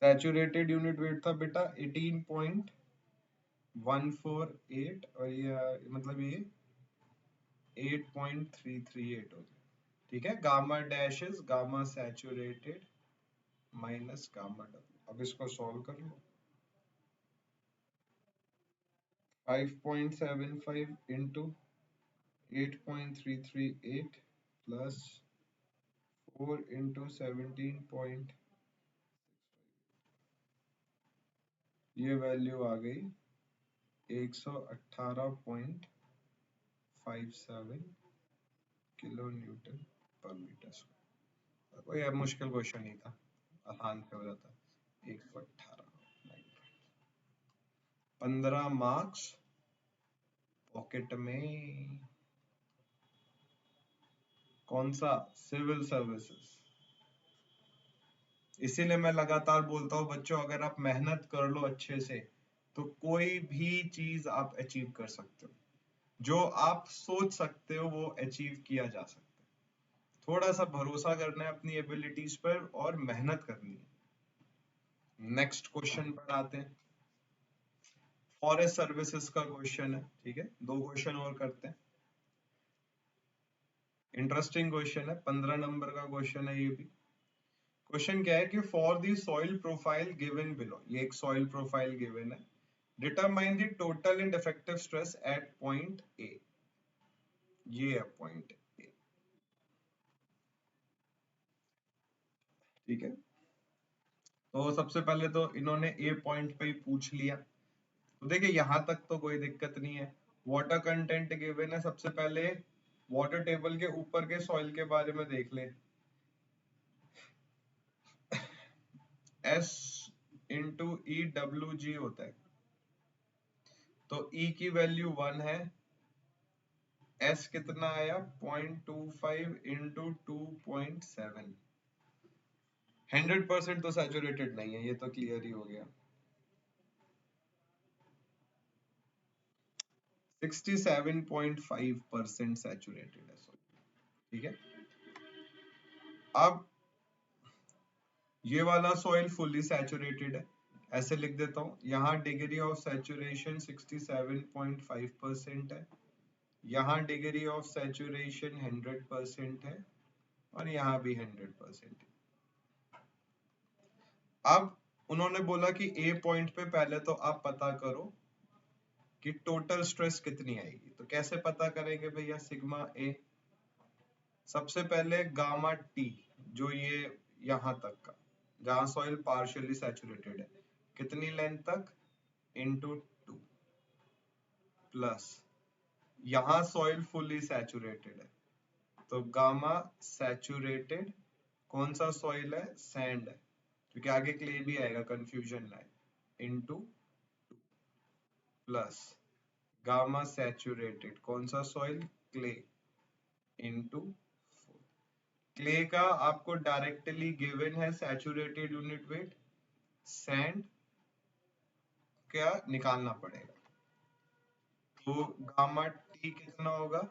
Speaker 1: सैचुरेटेड यूनिट वेट था बेटा 18.148 और ये मतलब ये 8.338 हो गया। ठीक है, gamma dash is gamma saturated minus gamma W. अब इसको सॉल्व कर लो। 5.75 इंटू 8.338 प्लस 4 इंटू 17. ये वैल्यू आ गई 118.57 किलो न्यूटन पर मीटर स्क्वायर। कोई अब मुश्किल क्वेश्चन नहीं था, आसान से हो जाता। 118 15 मार्क्स पॉकेट में। कौन सा सिविल सर्विसेज। इसीलिए मैं लगातार बोलता हूँ बच्चों अगर आप मेहनत कर लो अच्छे से तो कोई भी चीज आप अचीव कर सकते हो, जो आप सोच सकते हो वो अचीव किया जा सकता है। थोड़ा सा भरोसा करना है अपनी एबिलिटीज पर और मेहनत करनी है। नेक्स्ट क्वेश्चन पर आते हैं, फॉरेस्ट सर्विसेज का क्वेश्चन है। ठीक है, 2 क्वेश्चन और करते हैं। इंटरेस्टिंग क्वेश्चन है, 15 नंबर का क्वेश्चन है ये भी। क्वेश्चन क्या है कि for the soil profile given below, ये एक सॉइल प्रोफाइल गिवन है, determine the total and effective stress eight point A. ये है पॉइंट ए। ठीक है, तो सबसे पहले तो इन्होंने ए पॉइंट पे ही पूछ लिया, तो देखिए यहां तक तो कोई दिक्कत नहीं है। वाटर कंटेंट गिवन है, सबसे पहले वाटर टेबल के ऊपर के सॉइल के बारे में देख लें। S into E W G होता है, तो E की वैल्यू 1 है, S कितना आया 0.25 इंटू 2.7। 100% तो सैचुरेटेड नहीं है, ये तो क्लियर ही हो गया। 67.5% सैचुरेटेड है सॉइल। ठीक है, अब ये वाला सॉइल फुली सैचुरेटेड है, ऐसे लिख देता हूं, यहाँ डिग्री ऑफ सैचुरेशन 67.5% है, यहाँ डिग्री ऑफ सैचुरेशन 100% है और यहाँ भी 100% है। अब उन्होंने बोला कि ए पॉइंट पे पहले तो आप पता करो कि टोटल स्ट्रेस कितनी आएगी। तो कैसे पता करेंगे भैया सिग्मा ए, सबसे पहले गामा टी जो ये यहां तक का जहां सॉइल पार्शियली सैचुरेटेड है कितनी लेंथ तक इंटू 2 प्लस यहां सॉइल फुली सैचुरेटेड है तो गामा सैचुरेटेड कौन सा सॉइल है सैंड है क्योंकि आगे क्ले भी आएगा कंफ्यूजन ना है इंटू प्लस गामा सैचुरेटेड कौन सा सॉइल क्ले इंटू। क्ले का आपको डायरेक्टली गिवन है सैचुरेटेड यूनिट वेट, सैंड क्या निकालना पड़ेगा, तो गामा टी कितना होगा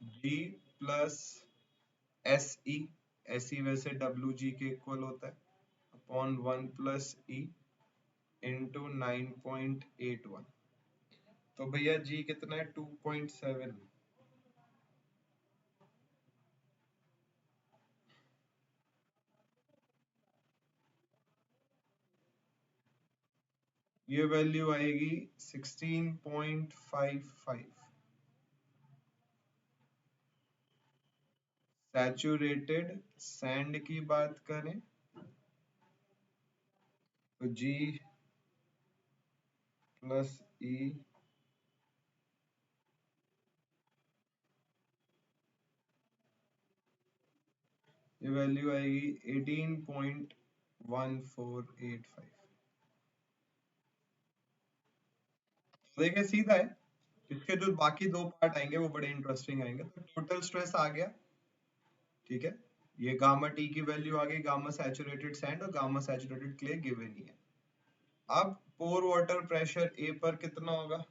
Speaker 1: G plus S E, S E वैसे डब्ल्यू जी के इक्वल होता है अपॉन 1 प्लस ई इंटू 9.81। तो भैया जी कितना है 2.7। ये वैल्यू आएगी 16.55। सैचुरेटेड सैंड की बात करें तो G प्लस E ये वैल्यू आएगी 18.1485। देखिए सीधा है, इसके जो बाकी दो पार्ट आएंगे वो बड़े इंटरेस्टिंग आएंगे। तो टोटल स्ट्रेस आ गया, ठीक है, ये गामा टी की वैल्यू आ गई, गामा सैचुरेटेड सैंड और गामा सैचुरेटेड क्ले गिवन ही है। अब पोर वाटर प्रेशर ए पर कितना होगा,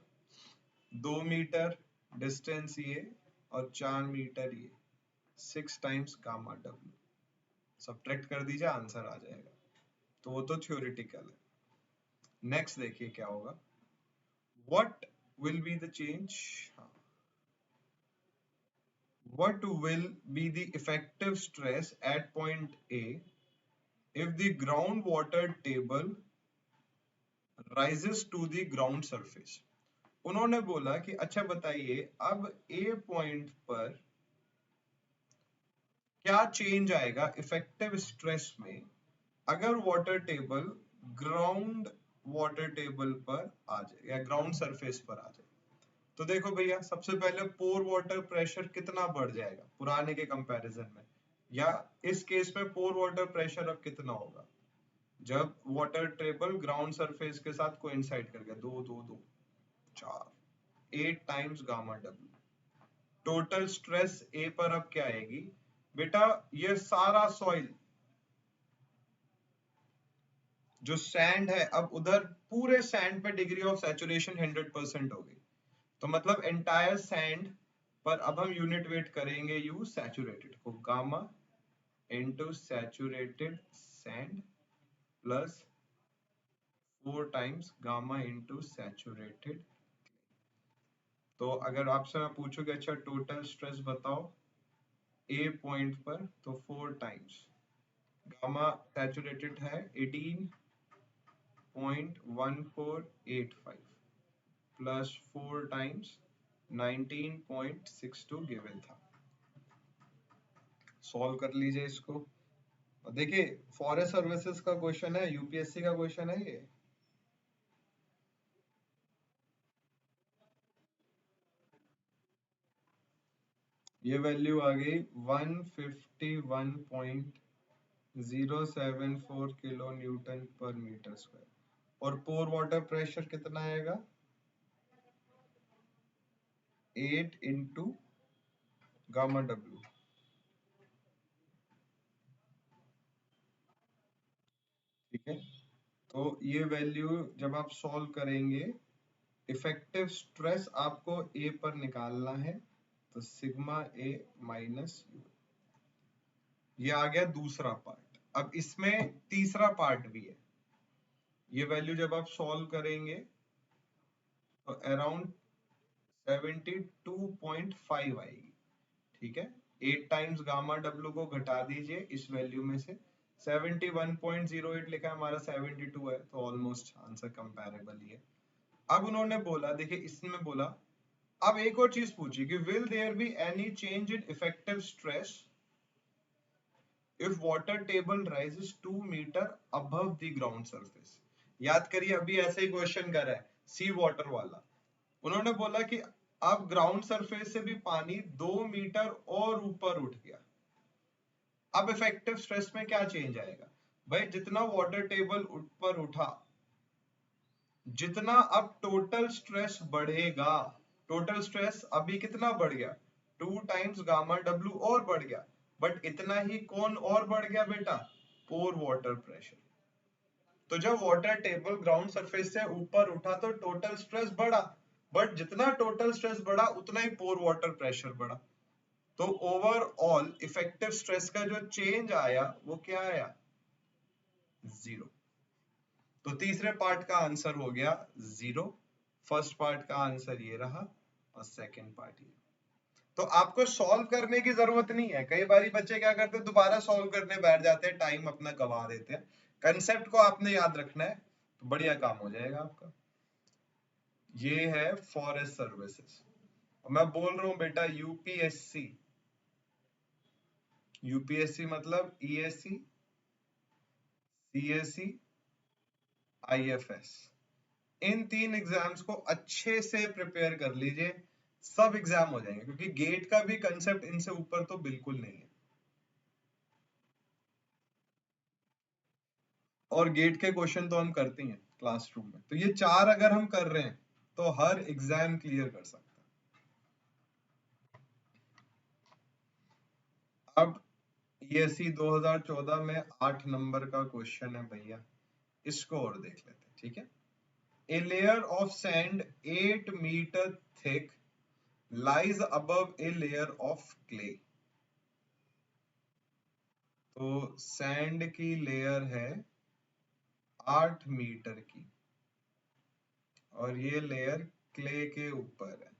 Speaker 1: 2 मीटर डिस्टेंस ये और 4 मीटर ये, 6 टाइम्स गामा डब्ल्यू। सब्ट्रैक्ट कर दीजिए, आंसर आ जाएगा। तो वो तो थ्योरेटिकल है। नेक्स्ट देखिए क्या होगा, what will be the change, what will be the effective stress at point A if the groundwater table rises to the ground surface। उन्होंने बोला कि अच्छा बताइए अब A पॉइंट पर क्या चेंज आएगा इफेक्टिव स्ट्रेस में अगर water table ground water table पर आ जाए या ग्राउंड सरफेस पर आ जाए। तो देखो भैया, सबसे पहले पोर वाटर प्रेशर कितना बढ़ जाएगा पुराने के कंपैरिजन में, या इस केस में पोर वाटर प्रेशर अब कितना होगा जब वाटर टेबल ग्राउंड सरफेस के साथ कोइंसाइड कर गया, 2 2 2 4, 8 times gamma W. Total stress A पर अब क्या आएगी बेटा, ये सारा सॉइल जो सैंड है अब उधर पूरे सैंड पे डिग्री ऑफ सैचुरेशन 100% हो गई। तो मतलब एंटायर सैंड पर अब हम यूनिट वेट करेंगे यू सैचुरेटेड को, gamma into saturated sand plus 4 times gamma into saturated. तो अगर आपसे मैं पूछूं कि अच्छा टोटल स्ट्रेस बताओ ए पॉइंट पर, तो 4 टाइम्स गामा सैचुरेटेड है 18.1485 प्लस 4 टाइम्स 19.62 गिवन था। सॉल्व कर लीजिए इसको। देखिए फॉरेस्ट सर्विसेज का क्वेश्चन है, यूपीएससी का क्वेश्चन है ये। ये वैल्यू आ गई 151.074 किलो न्यूटन पर मीटर स्क्वायर। और पोर वाटर प्रेशर कितना आएगा, 8 इंटू गामा डब्ल्यू। ठीक है, तो ये वैल्यू जब आप सॉल्व करेंगे, इफेक्टिव स्ट्रेस आपको ए पर निकालना है, तो सिग्मा ए माइनस यू। ये आ गया दूसरा पार्ट। अब इसमें तीसरा पार्ट भी है। ये वैल्यू जब आप सॉल्व करेंगे तो अराउंड 72.5 आएगी। ठीक है, 8 टाइम्स गामा डब्ल्यू को घटा दीजिए इस वैल्यू में से, 71.08 लिखा है, हमारा 72 है, तो ऑलमोस्ट आंसर कंपैरेबल ही है। अब उन्होंने बोला, देखिए इसमें बोला, अब एक और चीज पूछी कि will there be any change in effective stress if water table rises 2 metre above the ground surface. याद करिए अभी ऐसे ही क्वेश्चन कर रहा है सी वाटर वाला। उन्होंने बोला कि अब ग्राउंड सरफेस से भी पानी 2 मीटर और ऊपर उठ गया, अब इफेक्टिव स्ट्रेस में क्या चेंज आएगा। भाई जितना वाटर टेबल ऊपर उठा, जितना अब टोटल स्ट्रेस बढ़ेगा, टोटल स्ट्रेस अभी कितना बढ़ गया, 2 टाइम्स गामा डब्ल्यू और बढ़ गया, बट इतना ही कौन और बढ़ गया बेटा, पोर वाटर प्रेशर। तो जब वाटर टेबल ग्राउंड सरफेस से ऊपर उठा तो टोटल स्ट्रेस बढ़ा, बट जितना टोटल स्ट्रेस बढ़ा उतना ही पोर वाटर प्रेशर बढ़ा। तो ओवरऑल इफेक्टिव स्ट्रेस का जो चेंज आया वो क्या आया, 0। तो तीसरे पार्ट का आंसर हो गया 0। फर्स्ट पार्ट का आंसर ये रहा और सेकंड पार्ट ये। तो आपको सॉल्व करने की जरूरत नहीं है। कई बार बच्चे क्या करते हैं, दोबारा सॉल्व करने बैठ जाते हैं, टाइम अपना गवा देते हैं। कंसेप्ट को आपने याद रखना है, तो बढ़िया काम हो जाएगा आपका। ये है फॉरेस्ट सर्विसेज। मैं बोल रहा हूँ बेटा यूपीएससी। यूपीएससी मतलब ईएससी, सीएससी, आईएफएस। इन 3 एग्जाम्स को अच्छे से प्रिपेयर कर लीजिए, सब एग्जाम हो जाएंगे, क्योंकि गेट का भी कंसेप्ट इनसे ऊपर तो बिल्कुल नहीं है। और गेट के क्वेश्चन तो हम करते हैं क्लासरूम में, तो ये 4 अगर हम कर रहे हैं तो हर एग्जाम क्लियर कर सकते हैं। अब ईएससी 2014 में 8 नंबर का क्वेश्चन है भैया, इसको और देख लेते हैं, ठीक है। A layer of sand 8 meter thick lies above a layer of clay. तो सैंड की लेयर है 8 मीटर की और ये लेयर क्ले के ऊपर है।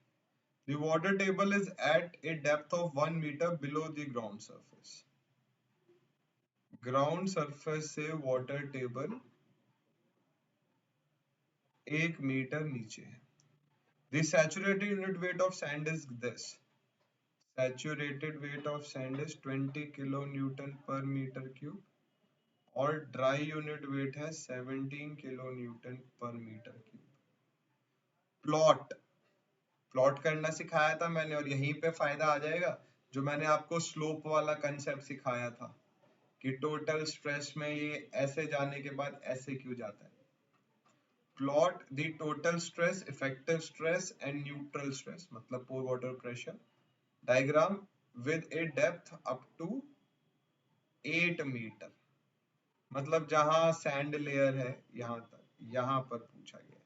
Speaker 1: The water table is at a depth of 1 meter below the ground surface. Ground surface से वाटर टेबल 1 मीटर नीचे है। The saturated unit weight of sand is this. Saturated weight of sand is 20 kilonewton per meter cube और dry unit weight है 17 kilo newton पर metre cube. Plot plot करना सिखाया था मैंने, और यहीं पे फायदा आ जाएगा जो मैंने आपको स्लोप वाला कंसेप्ट सिखाया था कि टोटल स्ट्रेस में ये ऐसे जाने के बाद ऐसे क्यों जाता है। Plot the total stress, effective stress and neutral stress मतलब pore water pressure diagram with a depth up to 8 metre, मतलब जहां सैंड लेयर है यहां तक, यहां पर पूछा गया।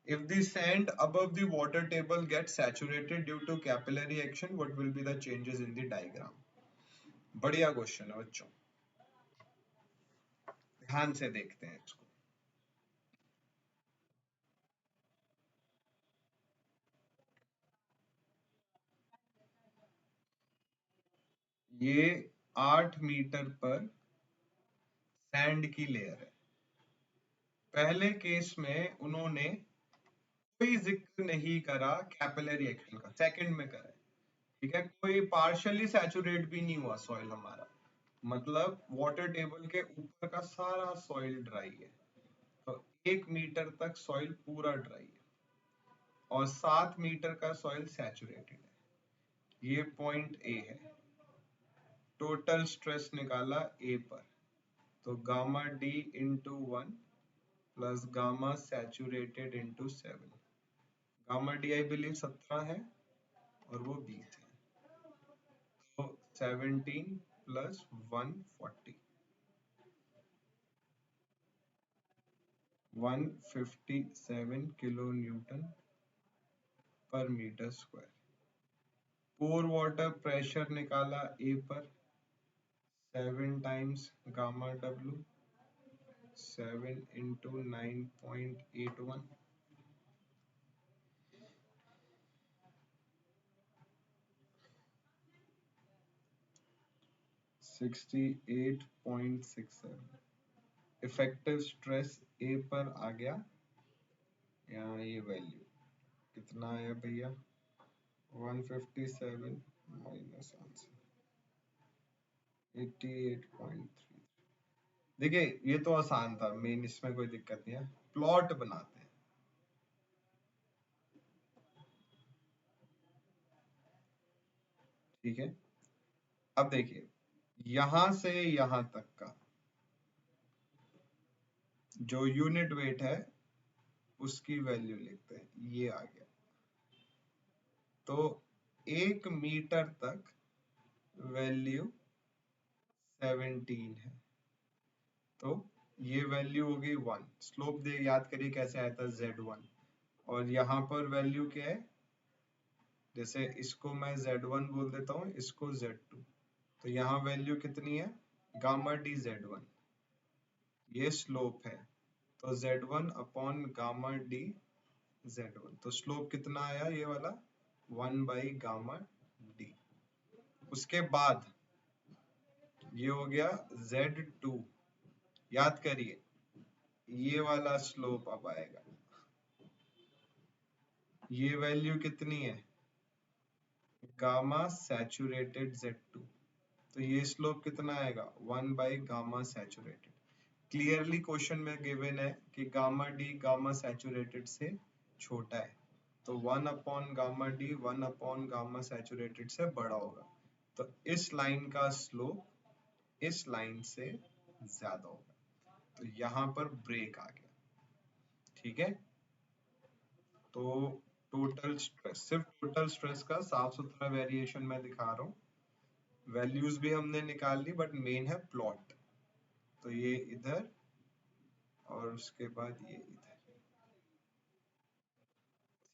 Speaker 1: If the sand above the water table gets saturated due to capillary action, what will be the changes in the diagram? बढ़िया क्वेश्चन है बच्चों, ध्यान से देखते हैं इसको। ये 8 मीटर पर सैंड की लेयर है। पहले केस में उन्होंने कोई जिक्र नहीं करा कैपिलरी एक्शन का, सेकंड में करा है, ठीक है। कोई पार्शियली सैचुरेट भी नहीं हुआ सॉइल हमारा, मतलब वाटर टेबल के ऊपर का सारा सॉइल ड्राई है, तो 1 मीटर तक सॉइल पूरा ड्राई है और 7 मीटर का सॉइल सैचुरेटेड है। ये पॉइंट ए है। टोटल स्ट्रेस निकाला ए पर, तो gamma d into 1 plus gamma saturated into 7। Gamma d I believe 17 है और वो 20 है, तो 17 प्लस 140, 157 किलो न्यूटन पर metre square. Pore water pressure निकाला ए पर, 7 टाइम्स गामा डब्ल्यू, 7 इंटू 9.81, 68.67। इफेक्टिव स्ट्रेस ए पर आ गया, यहाँ ये वैल्यू कितना आया भैया, 157 माइनस आंसर 88.3। देखिए ये तो आसान था, मेन इसमें कोई दिक्कत नहीं है। प्लॉट बनाते हैं, ठीक है। अब देखिए यहां से यहां तक का जो यूनिट वेट है उसकी वैल्यू लिखते हैं, ये आ गया। तो 1 मीटर तक वैल्यू 17 है, तो ये वैल्यू हो गई 1। स्लोप दे याद करिए कैसे आया था, Z1, और यहाँ पर वैल्यू क्या है, जैसे इसको मैं Z1 बोल देता हूँ, इसको Z2, तो यहाँ वैल्यू कितनी है, गामा डी Z1, ये स्लोप है, तो Z1 upon gamma D Z1, तो स्लोप कितना आया ये वाला, 1 बाई गामा डी। उसके बाद ये हो गया Z2, याद करिए ये वाला स्लोप अब आएगा। ये वैल्यू कितनी है, गामा सैचुरेटेड Z2, तो ये स्लोप कितना आएगा 1 by gamma saturated. Clearly question में गिवन है कि गामा डी गामा सैचुरेटेड से छोटा है, तो 1 upon gamma d 1 upon gamma saturated से बड़ा होगा, तो इस लाइन का स्लोप इस लाइन से ज्यादा होगा, तो यहाँ पर ब्रेक आ गया। ठीक है, तो टोटल स्ट्रेस, सिर्फ टोटल स्ट्रेस का साफ सुथरा वेरिएशन मैं दिखा रहा हूँ, वैल्यूज भी हमने निकाल ली, बट मेन है प्लॉट। तो ये इधर और उसके बाद ये इधर,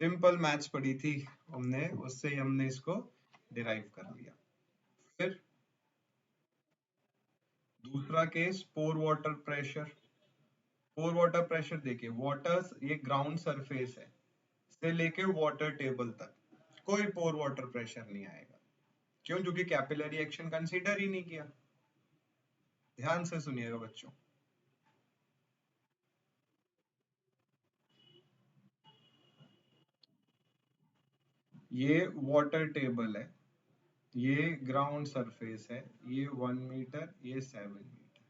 Speaker 1: सिंपल मैथ्स पढ़ी थी हमने, उससे ही हमने इसको डिराइव कर लिया। फिर दूसरा केस, पोर वाटर प्रेशर। पोर वाटर प्रेशर देखिए, वाटर ये ग्राउंड सरफेस है से लेके वाटर टेबल तक कोई पोर वाटर प्रेशर नहीं आएगा। क्यों? क्योंकि कैपिलरी एक्शन कंसीडर ही नहीं किया। ध्यान से सुनिएगा बच्चों, ये वाटर टेबल है, ये ग्राउंड सरफेस है, ये 1 मीटर, ये 7 मीटर।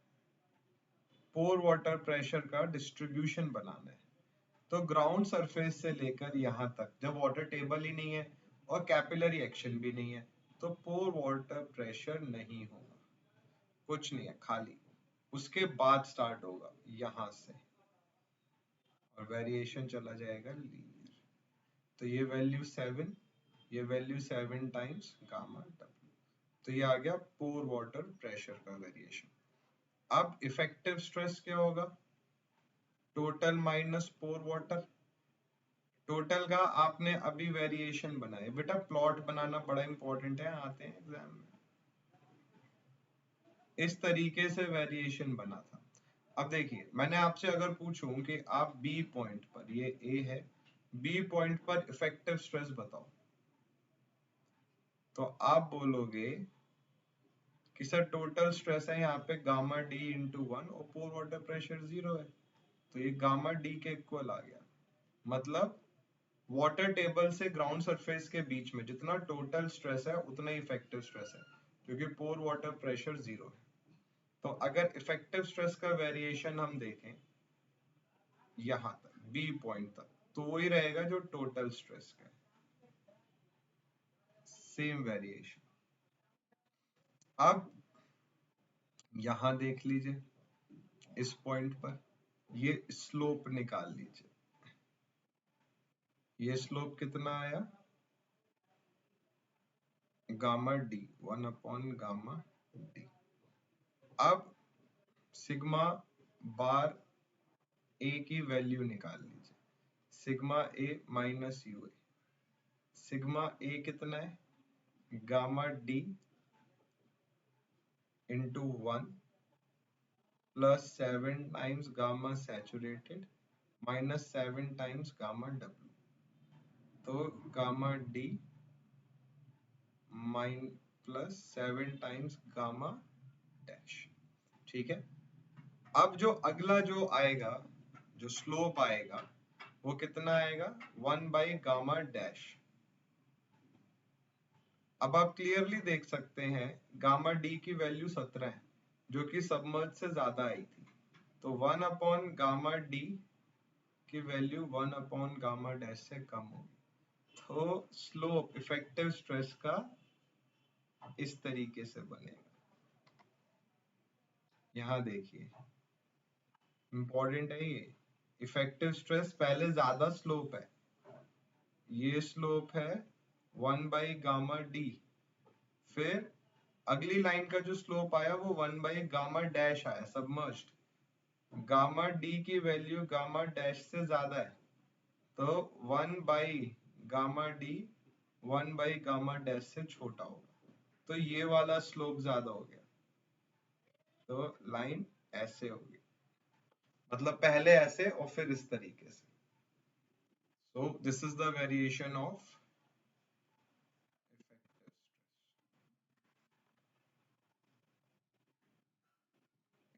Speaker 1: पोर वाटर प्रेशर का डिस्ट्रीब्यूशन बनाना है, तो ग्राउंड सरफेस से लेकर यहाँ तक जब वाटर टेबल ही नहीं है और कैपिलरी एक्शन भी नहीं है, तो पोर वाटर प्रेशर नहीं होगा, कुछ नहीं है खाली। उसके बाद स्टार्ट होगा यहाँ से और वेरिएशन चला जाएगा लीनियर। तो ये वैल्यू 7, ये वैल्यू 7 टाइम्स गामा डब्ल्यू, तो ये आ गया पोर वाटर प्रेशर का वेरिएशन। अब इफेक्टिव स्ट्रेस क्या होगा, टोटल माइनस पोर वाटर। टोटल का आपने अभी वेरिएशन बनाए, बेटा प्लॉट बनाना बड़ा इंपॉर्टेंट है, आते हैं एग्जाम में। इस तरीके से वेरिएशन बना था। अब देखिए, मैंने आपसे अगर पूछूं कि आप बी पॉइंट पर, ये ए है, बी पॉइंट पर इफेक्टिव स्ट्रेस बताओ, तो आप बोलोगे कि सर टोटल स्ट्रेस है यहाँ पे गामा डी इंटू 1 और पोर वाटर प्रेशर 0 है, तो ये गामा डी के इक्वल आ गया। मतलब वाटर टेबल से ग्राउंड सरफेस के बीच में जितना टोटल स्ट्रेस है उतना ही इफेक्टिव स्ट्रेस है, क्योंकि पोर वाटर प्रेशर 0 है। तो अगर इफेक्टिव स्ट्रेस का वेरिएशन हम देखें यहां तक बी पॉइंट तक, तो वही रहेगा जो टोटल स्ट्रेस का, सेम वेरिएशन। अब यहां देख लीजिए, इस पॉइंट पर ये स्लोप निकाल लीजिए, ये स्लोप कितना आया, gamma d 1 upon gamma d. अब सिग्मा बार ए की वैल्यू निकाल लीजिए, sigma A minus u A. Sigma A कितना है, gamma d into 1 plus 7 times gamma saturated minus 7 times gamma W, तो gamma d mine plus 7 times gamma dash. ठीक है, अब जो अगला जो आएगा, जो स्लोप आएगा, वो कितना आएगा 1 बाई गामा डैश। अब आप क्लियरली देख सकते हैं गामा डी की वैल्यू 17 है, जो कि सबमर्ज से ज्यादा आई थी, तो 1 अपॉन गामा डी की वैल्यू 1 अपॉन गामा डैश से कम होगी, तो स्लोप इफेक्टिव स्ट्रेस का इस तरीके से बनेगा। यहाँ देखिए, इंपॉर्टेंट है ये, इफेक्टिव स्ट्रेस पहले ज्यादा स्लोप है, ये स्लोप है 1 बाई गामा डी, फिर अगली लाइन का जो स्लोप आया वो 1 बाई गामा डैश आया सबमर्ज्ड, गामा डी की वैल्यू गामा डैश से ज्यादा है, तो 1 by gamma d 1 by gamma dash से छोटा होगा, तो ये वाला स्लोप ज्यादा हो गया, तो लाइन ऐसे होगी, मतलब पहले ऐसे और फिर इस तरीके से। So this is the variation of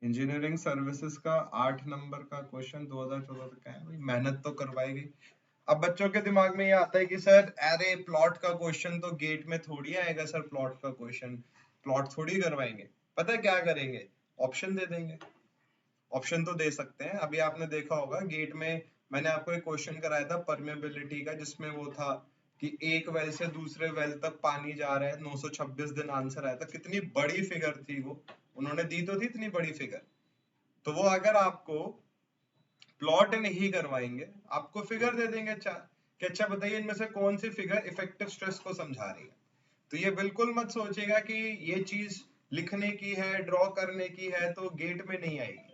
Speaker 1: engineering services का 8 नंबर का क्वेश्चन 2014 का है भाई, मेहनत तो करवाई गई। अब बच्चों के दिमाग में ये आता है कि सर अरे प्लॉट का क्वेश्चन तो गेट में थोड़ी आएगा सर, प्लॉट का क्वेश्चन प्लॉट थोड़ी करवाएंगे। पता है क्या करेंगे, ऑप्शन दे देंगे। ऑप्शन तो दे सकते हैं। अभी आपने देखा होगा गेट में मैंने आपको एक क्वेश्चन कराया था परमेबिलिटी का, जिसमें वो था कि एक वेल से दूसरे वेल तक पानी जा रहा है, 926 दिन आंसर आया था। कितनी बड़ी फिगर थी वो, उन्होंने दी तो थी इतनी बड़ी फिगर। तो वो अगर आपको प्लॉट नहीं करवाएंगे, आपको फिगर दे देंगे चार कि अच्छा बताइए इनमें से कौन सी फिगर इफेक्टिव स्ट्रेस को समझा रही है। तो ये बिल्कुल मत सोचेगा कि ये चीज लिखने की है, ड्रॉ करने की है तो गेट में नहीं आएगी।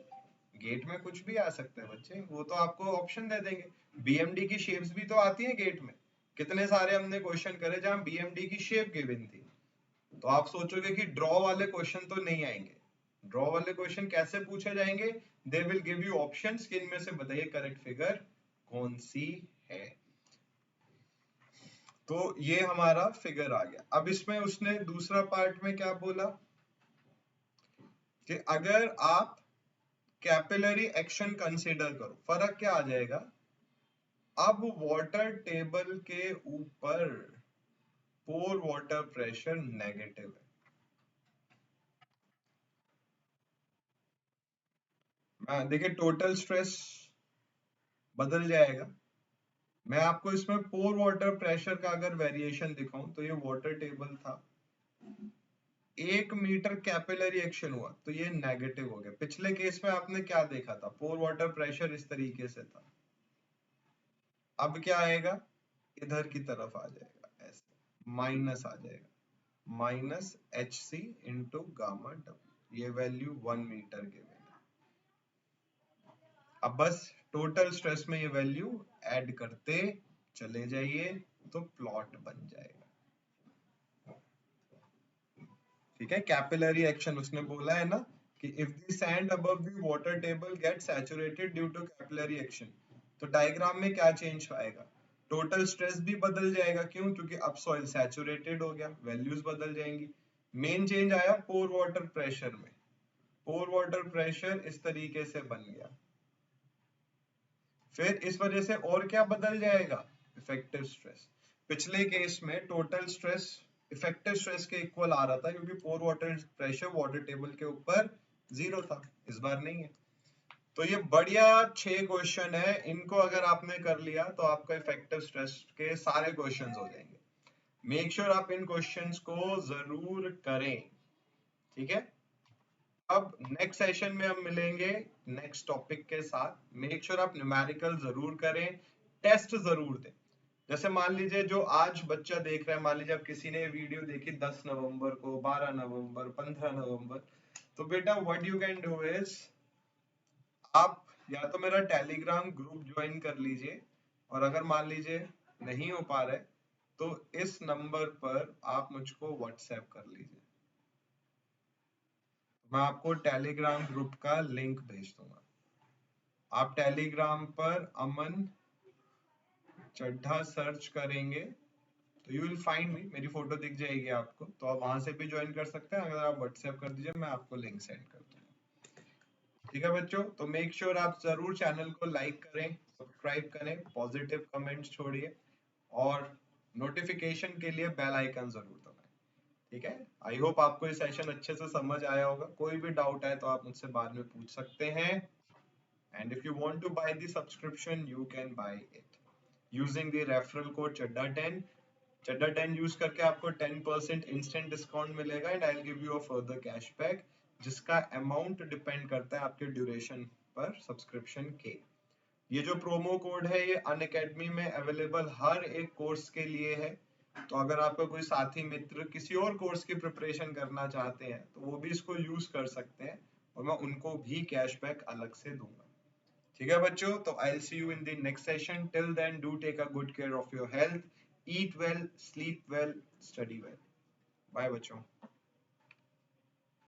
Speaker 1: गेट में कुछ भी आ सकता है बच्चे, वो तो आपको ऑप्शन दे देंगे। बीएमडी की शेप्स भी तो आती है गेट में, कितने सारे हमने क्वेश्चन करे जहां बीएमडी की शेप गिवन थी। तो आप सोचोगे कि ड्रॉ वाले क्वेश्चन तो नहीं आएंगे। ड्रॉ वाले क्वेश्चन कैसे पूछे जाएंगे, they will give you options कि इनमें से बताइए करेक्ट फिगर कौन सी है। तो ये हमारा फिगर आ गया। अब इसमें उसने दूसरा पार्ट में क्या बोला कि अगर आप कैपिलरी एक्शन कंसीडर करो, फर्क क्या आ जाएगा। अब वाटर टेबल के ऊपर पोर वाटर प्रेशर नेगेटिव है। देखिए टोटल स्ट्रेस बदल जाएगा। मैं आपको इसमें पोर वाटर प्रेशर का अगर वेरिएशन दिखाऊं तो ये वाटर टेबल था, 1 मीटर कैपिलरी एक्शन हुआ तो ये नेगेटिव हो गया। पिछले केस में आपने क्या देखा था, पोर वाटर प्रेशर इस तरीके से था। अब क्या आएगा, इधर की तरफ आ जाएगा, ऐसे माइनस आ जाएगा, minus h c into gamma डब्ल्यू, ये वैल्यू 1 मीटर के में। अब बस टोटल स्ट्रेस में ये वैल्यू ऐड करते चले जाइए तो प्लॉट बन जाएगा। ठीक है, कैपिलरी एक्शन उसने बोला है ना कि if the sand above the water table get saturated due to capillary action, तो डायग्राम में क्या चेंज आएगा, टोटल स्ट्रेस भी बदल जाएगा। क्यों, क्योंकि अब सॉइल सैचुरेटेड हो गया, वैल्यूज बदल जाएंगी। मेन चेंज आया पोर वाटर प्रेशर में, पोर वाटर प्रेशर इस तरीके से बन गया। फिर इस वजह से और क्या बदल जाएगा, इफेक्टिव स्ट्रेस। पिछले केस में टोटल स्ट्रेस इफेक्टिव स्ट्रेस के इक्वल आ रहा था क्योंकि पोर वाटर प्रेशर वाटर टेबल के ऊपर 0 था, इस बार नहीं है। तो ये बढ़िया 6 क्वेश्चन है, इनको अगर आपने कर लिया तो आपका इफेक्टिव स्ट्रेस के सारे क्वेश्चंस हो जाएंगे। मेक श्योर आप इन क्वेश्चंस को जरूर करें। ठीक है, अब नेक्स्ट सेशन में हम मिलेंगे नेक्स्ट टॉपिक के साथ। मेक श्योर आप न्यूमेरिकल जरूर करें, टेस्ट जरूर दें। जैसे मान लीजिए जो आज बच्चा देख रहा है, मान लीजिए अब किसी ने वीडियो देखी 10 नवंबर को, 12 नवंबर, 15 नवंबर, तो बेटा what you can do is आप या तो मेरा टेलीग्राम ग्रुप ज्वाइन कर लीजिए, और अगर मान लीजिए नहीं हो पा रहा है तो इस नंबर पर आप मुझको व्हाट्सएप कर लीजिए, मैं आपको टेलीग्राम ग्रुप का लिंक भेज दूंगा। आप टेलीग्राम पर अमन चड्ढा सर्च करेंगे तो यू विल फाइंड मी, मेरी फोटो दिख जाएगी आपको, तो आप वहां से भी ज्वाइन कर सकते हैं। अगर आप व्हाट्सएप कर दीजिए मैं आपको लिंक सेंड कर दूंगा। ठीक है बच्चों, तो मेक श्योर आप जरूर चैनल को लाइक करें, सब्सक्राइब करें, पॉजिटिव कमेंट्स छोड़िए और नोटिफिकेशन के लिए बेल आइकन जरूर दबाएं। ठीक है, आई होप आपको ये सेशन अच्छे से समझ आया होगा। कोई भी डाउट है तो आप मुझसे बाद में पूछ सकते हैं। And if you want to buy the subscription you can buy it using the referral code Chadda ten. Chadda 10 use करके आपको 10% इंस्टेंट डिस्काउंट मिलेगा and I will give you a further cashback, जिसका अमाउंट डिपेंड करता है आपके ड्यूरेशन पर सब्सक्रिप्शन के। ये जो प्रोमो कोड है ये अनअकैडमी में अवेलेबल हर एक कोर्स के लिए है। तो अगर आपका कोई साथी मित्र किसी और कोर्स की प्रिपरेशन करना चाहते हैं तो वो भी इसको यूज कर सकते हैं और मैं उनको भी कैशबैक अलग से दूंगा। ठीक है बच्चों, तो I will see you in the next session. Till then do take a good care of your health, eat well, sleep well, study well. Bye बच्चों।